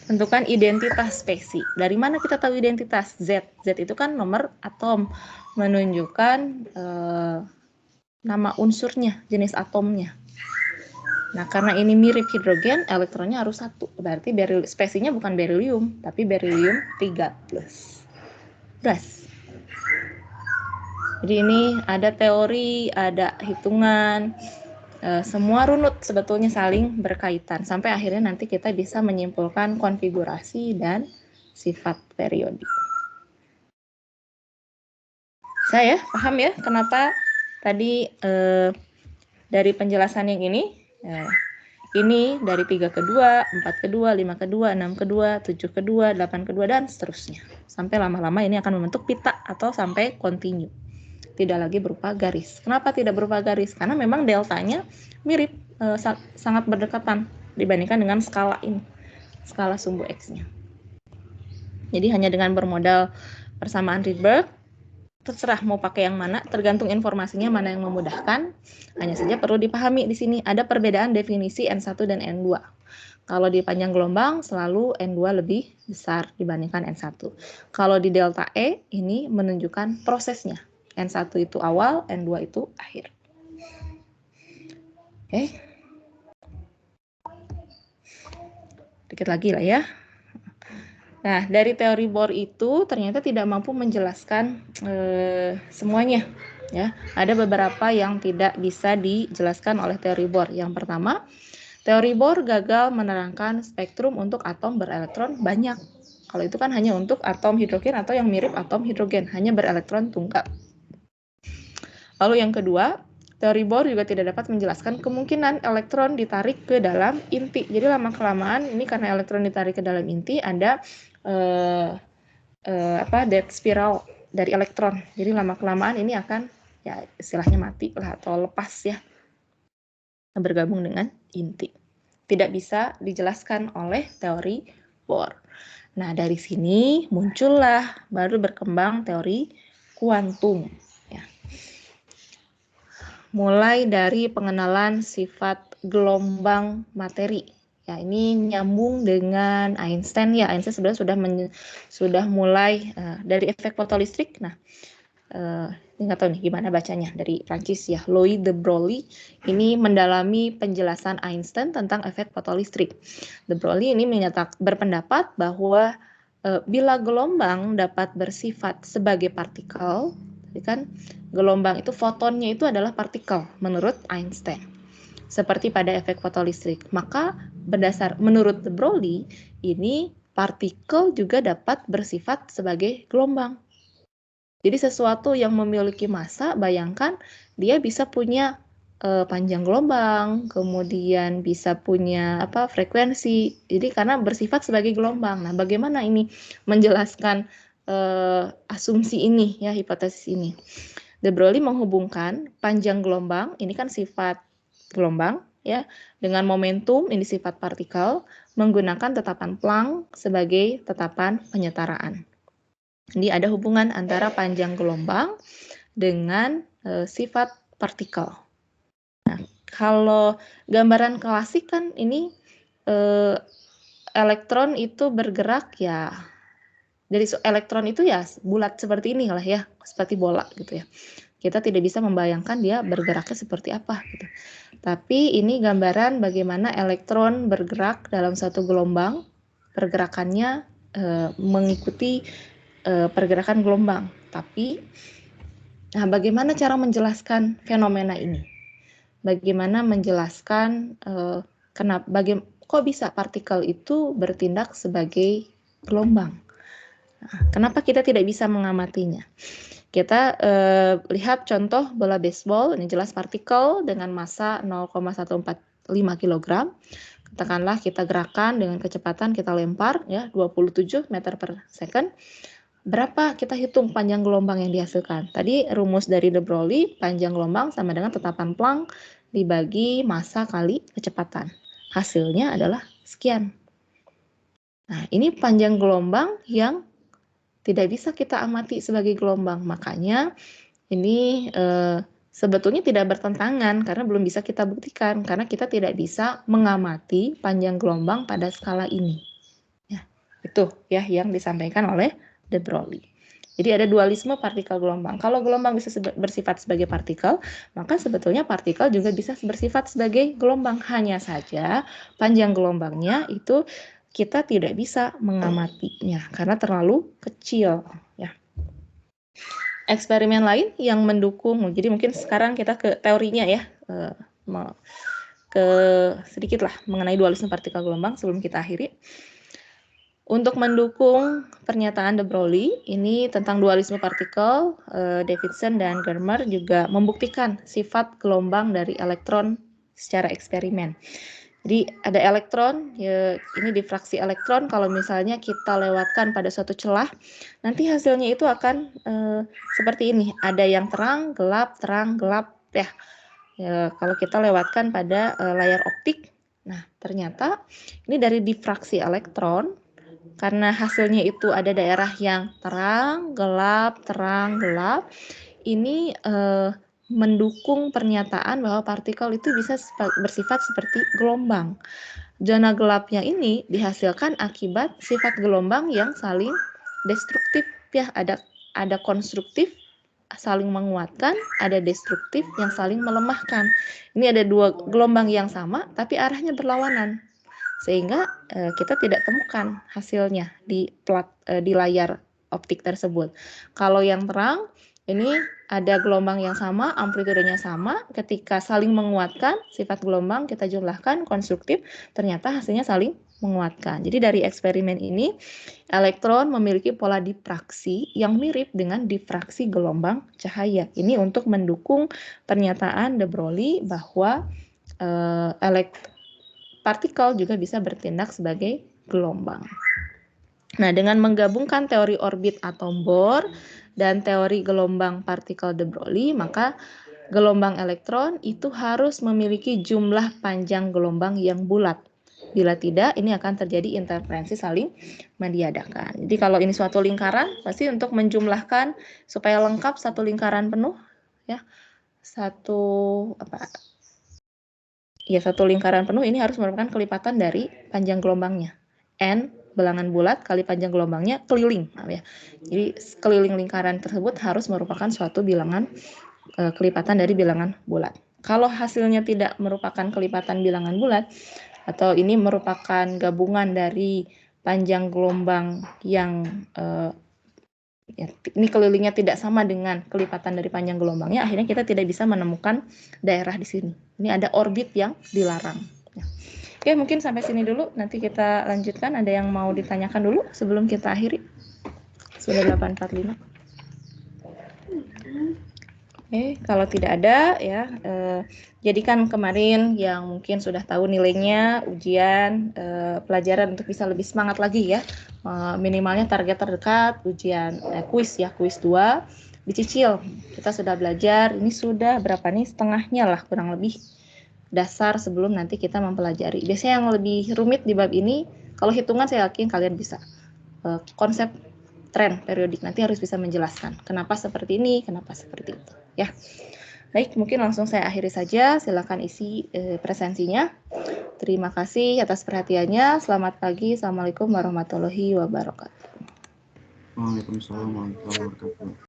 Tentukan identitas spesies. Dari mana kita tahu identitas? Z. Z itu kan nomor atom, menunjukkan nama unsurnya, jenis atomnya. Nah, karena ini mirip hidrogen, elektronnya harus 1. Berarti spesiesnya bukan berilium, tapi berilium 3+. Gas. Jadi ini ada teori, ada hitungan, semua runut sebetulnya saling berkaitan sampai akhirnya nanti kita bisa menyimpulkan konfigurasi dan sifat periodik. Saya paham ya kenapa tadi dari penjelasan yang ini dari 3 ke 2, 4 ke 2, 5 ke 2, 6 ke 2, 7 ke 2, 8 ke 2 dan seterusnya. Sampai lama-lama ini akan membentuk pita atau sampai kontinu. Tidak lagi berupa garis. Kenapa tidak berupa garis? Karena memang deltanya mirip, sangat berdekatan dibandingkan dengan skala ini, skala sumbu X-nya. Jadi hanya dengan bermodal persamaan Rydberg, terserah mau pakai yang mana, tergantung informasinya mana yang memudahkan. Hanya saja perlu dipahami di sini ada perbedaan definisi N1 dan N2. Kalau di panjang gelombang selalu N2 lebih besar dibandingkan N1. Kalau di delta E ini menunjukkan prosesnya. N1 itu awal, N2 itu akhir. Oke. Dikit lagi lah ya. Nah, dari teori Bohr itu ternyata tidak mampu menjelaskan semuanya. Ya, ada beberapa yang tidak bisa dijelaskan oleh teori Bohr. Yang pertama, teori Bohr gagal menerangkan spektrum untuk atom berelektron banyak. Kalau itu kan hanya untuk atom hidrogen atau yang mirip atom hidrogen, hanya berelektron tunggal. Lalu yang kedua, teori Bohr juga tidak dapat menjelaskan kemungkinan elektron ditarik ke dalam inti. Jadi lama-kelamaan ini karena elektron ditarik ke dalam inti ada death spiral dari elektron. Jadi lama-kelamaan ini akan ya istilahnya mati lah atau lepas ya, bergabung dengan inti. Tidak bisa dijelaskan oleh teori Bohr. Nah, dari sini muncullah baru berkembang teori kuantum. Ya. Mulai dari pengenalan sifat gelombang materi. Ya, ini nyambung dengan Einstein ya. Einstein sebenarnya sudah mulai dari efek fotolistrik. Nah, ini nggak tahu nih gimana bacanya dari Prancis ya. Louis de Broglie ini mendalami penjelasan Einstein tentang efek fotolistrik. De Broglie ini berpendapat bahwa bila gelombang dapat bersifat sebagai partikel, kan gelombang itu fotonnya itu adalah partikel menurut Einstein. Seperti pada efek fotolistrik, maka menurut de Broglie ini partikel juga dapat bersifat sebagai gelombang. Jadi sesuatu yang memiliki massa, bayangkan dia bisa punya panjang gelombang, kemudian bisa punya frekuensi. Jadi karena bersifat sebagai gelombang. Nah, bagaimana ini menjelaskan asumsi ini ya, hipotesis ini? De Broglie menghubungkan panjang gelombang, ini kan sifat gelombang ya, dengan momentum, ini sifat partikel, menggunakan tetapan Planck sebagai tetapan penyetaraan. Jadi ada hubungan antara panjang gelombang dengan sifat partikel. Nah, kalau gambaran klasik kan ini elektron itu bergerak ya, dari elektron itu ya bulat seperti ini lah ya, seperti bola gitu ya. Kita tidak bisa membayangkan dia bergeraknya seperti apa gitu. Tapi ini gambaran bagaimana elektron bergerak dalam satu gelombang, pergerakannya mengikuti pergerakan gelombang. Tapi nah, bagaimana cara menjelaskan fenomena ini? Bagaimana menjelaskan kok bisa partikel itu bertindak sebagai gelombang? Nah, kenapa kita tidak bisa mengamatinya? Kita lihat contoh bola baseball, ini jelas partikel dengan massa 0,145 kg. Katakanlah kita gerakan dengan kecepatan kita lempar ya 27 meter per second. Berapa kita hitung panjang gelombang yang dihasilkan? Tadi rumus dari de Broglie, panjang gelombang sama dengan tetapan Planck dibagi massa kali kecepatan. Hasilnya adalah sekian. Nah, ini panjang gelombang yang tidak bisa kita amati sebagai gelombang. Makanya ini sebetulnya tidak bertentangan karena belum bisa kita buktikan. Karena kita tidak bisa mengamati panjang gelombang pada skala ini. Ya, itu ya yang disampaikan oleh de Broglie. Jadi ada dualisme partikel gelombang. Kalau gelombang bisa bersifat sebagai partikel, maka sebetulnya partikel juga bisa bersifat sebagai gelombang. Hanya saja panjang gelombangnya itu kita tidak bisa mengamatinya karena terlalu kecil ya. Eksperimen lain yang mendukung, jadi mungkin sekarang kita ke teorinya ya, ke sedikit lah mengenai dualisme partikel gelombang sebelum kita akhiri. Untuk mendukung pernyataan de Broglie ini tentang dualisme partikel, Davidson dan Germer juga membuktikan sifat gelombang dari elektron secara eksperimen. Jadi ada elektron, ya, ini difraksi elektron kalau misalnya kita lewatkan pada suatu celah, nanti hasilnya itu akan seperti ini. Ada yang terang, gelap ya. Ya kalau kita lewatkan pada layar optik. Nah, ternyata ini dari difraksi elektron, karena hasilnya itu ada daerah yang terang, gelap, ini mendukung pernyataan bahwa partikel itu bisa bersifat seperti gelombang. Zona gelapnya ini dihasilkan akibat sifat gelombang yang saling destruktif ya, ada konstruktif saling menguatkan, ada destruktif yang saling melemahkan. Ini ada dua gelombang yang sama tapi arahnya berlawanan. Sehingga kita tidak temukan hasilnya di di layar optik tersebut. Kalau yang terang ini ada gelombang yang sama, amplitudenya sama, ketika saling menguatkan sifat gelombang kita jumlahkan konstruktif, ternyata hasilnya saling menguatkan. Jadi dari eksperimen ini elektron memiliki pola difraksi yang mirip dengan difraksi gelombang cahaya. Ini untuk mendukung pernyataan de Broglie bahwa partikel juga bisa bertindak sebagai gelombang. Nah, dengan menggabungkan teori orbit atom Bohr dan teori gelombang partikel de Broglie, maka gelombang elektron itu harus memiliki jumlah panjang gelombang yang bulat. Bila tidak, ini akan terjadi interferensi saling meniadakan. Jadi kalau ini suatu lingkaran, pasti untuk menjumlahkan supaya lengkap satu lingkaran penuh, ya, satu lingkaran penuh ini harus merupakan kelipatan dari panjang gelombangnya. N bilangan bulat kali panjang gelombangnya keliling, ya. Jadi keliling lingkaran tersebut harus merupakan suatu bilangan kelipatan dari bilangan bulat. Kalau hasilnya tidak merupakan kelipatan bilangan bulat atau ini merupakan gabungan dari panjang gelombang yang ini kelilingnya tidak sama dengan kelipatan dari panjang gelombangnya, akhirnya kita tidak bisa menemukan daerah di sini. Ini ada orbit yang dilarang. Ya. Oke, mungkin sampai sini dulu. Nanti kita lanjutkan. Ada yang mau ditanyakan dulu sebelum kita akhiri? Sudah 8.45. Oke, kalau tidak ada, ya, jadikan kemarin yang mungkin sudah tahu nilainya, ujian, pelajaran untuk bisa lebih semangat lagi, ya. Minimalnya target terdekat, ujian kuis, ya, kuis 2, dicicil. Kita sudah belajar, ini sudah berapa nih, setengahnya lah kurang lebih dasar sebelum nanti kita mempelajari. Biasanya yang lebih rumit di bab ini, kalau hitungan saya yakin kalian bisa. Konsep tren periodik nanti harus bisa menjelaskan kenapa seperti ini, kenapa seperti itu, ya. Baik, mungkin langsung saya akhiri saja. Silakan isi presensinya. Terima kasih atas perhatiannya. Selamat pagi. Assalamualaikum warahmatullahi wabarakatuh. Waalaikumsalam warahmatullahi wabarakatuh.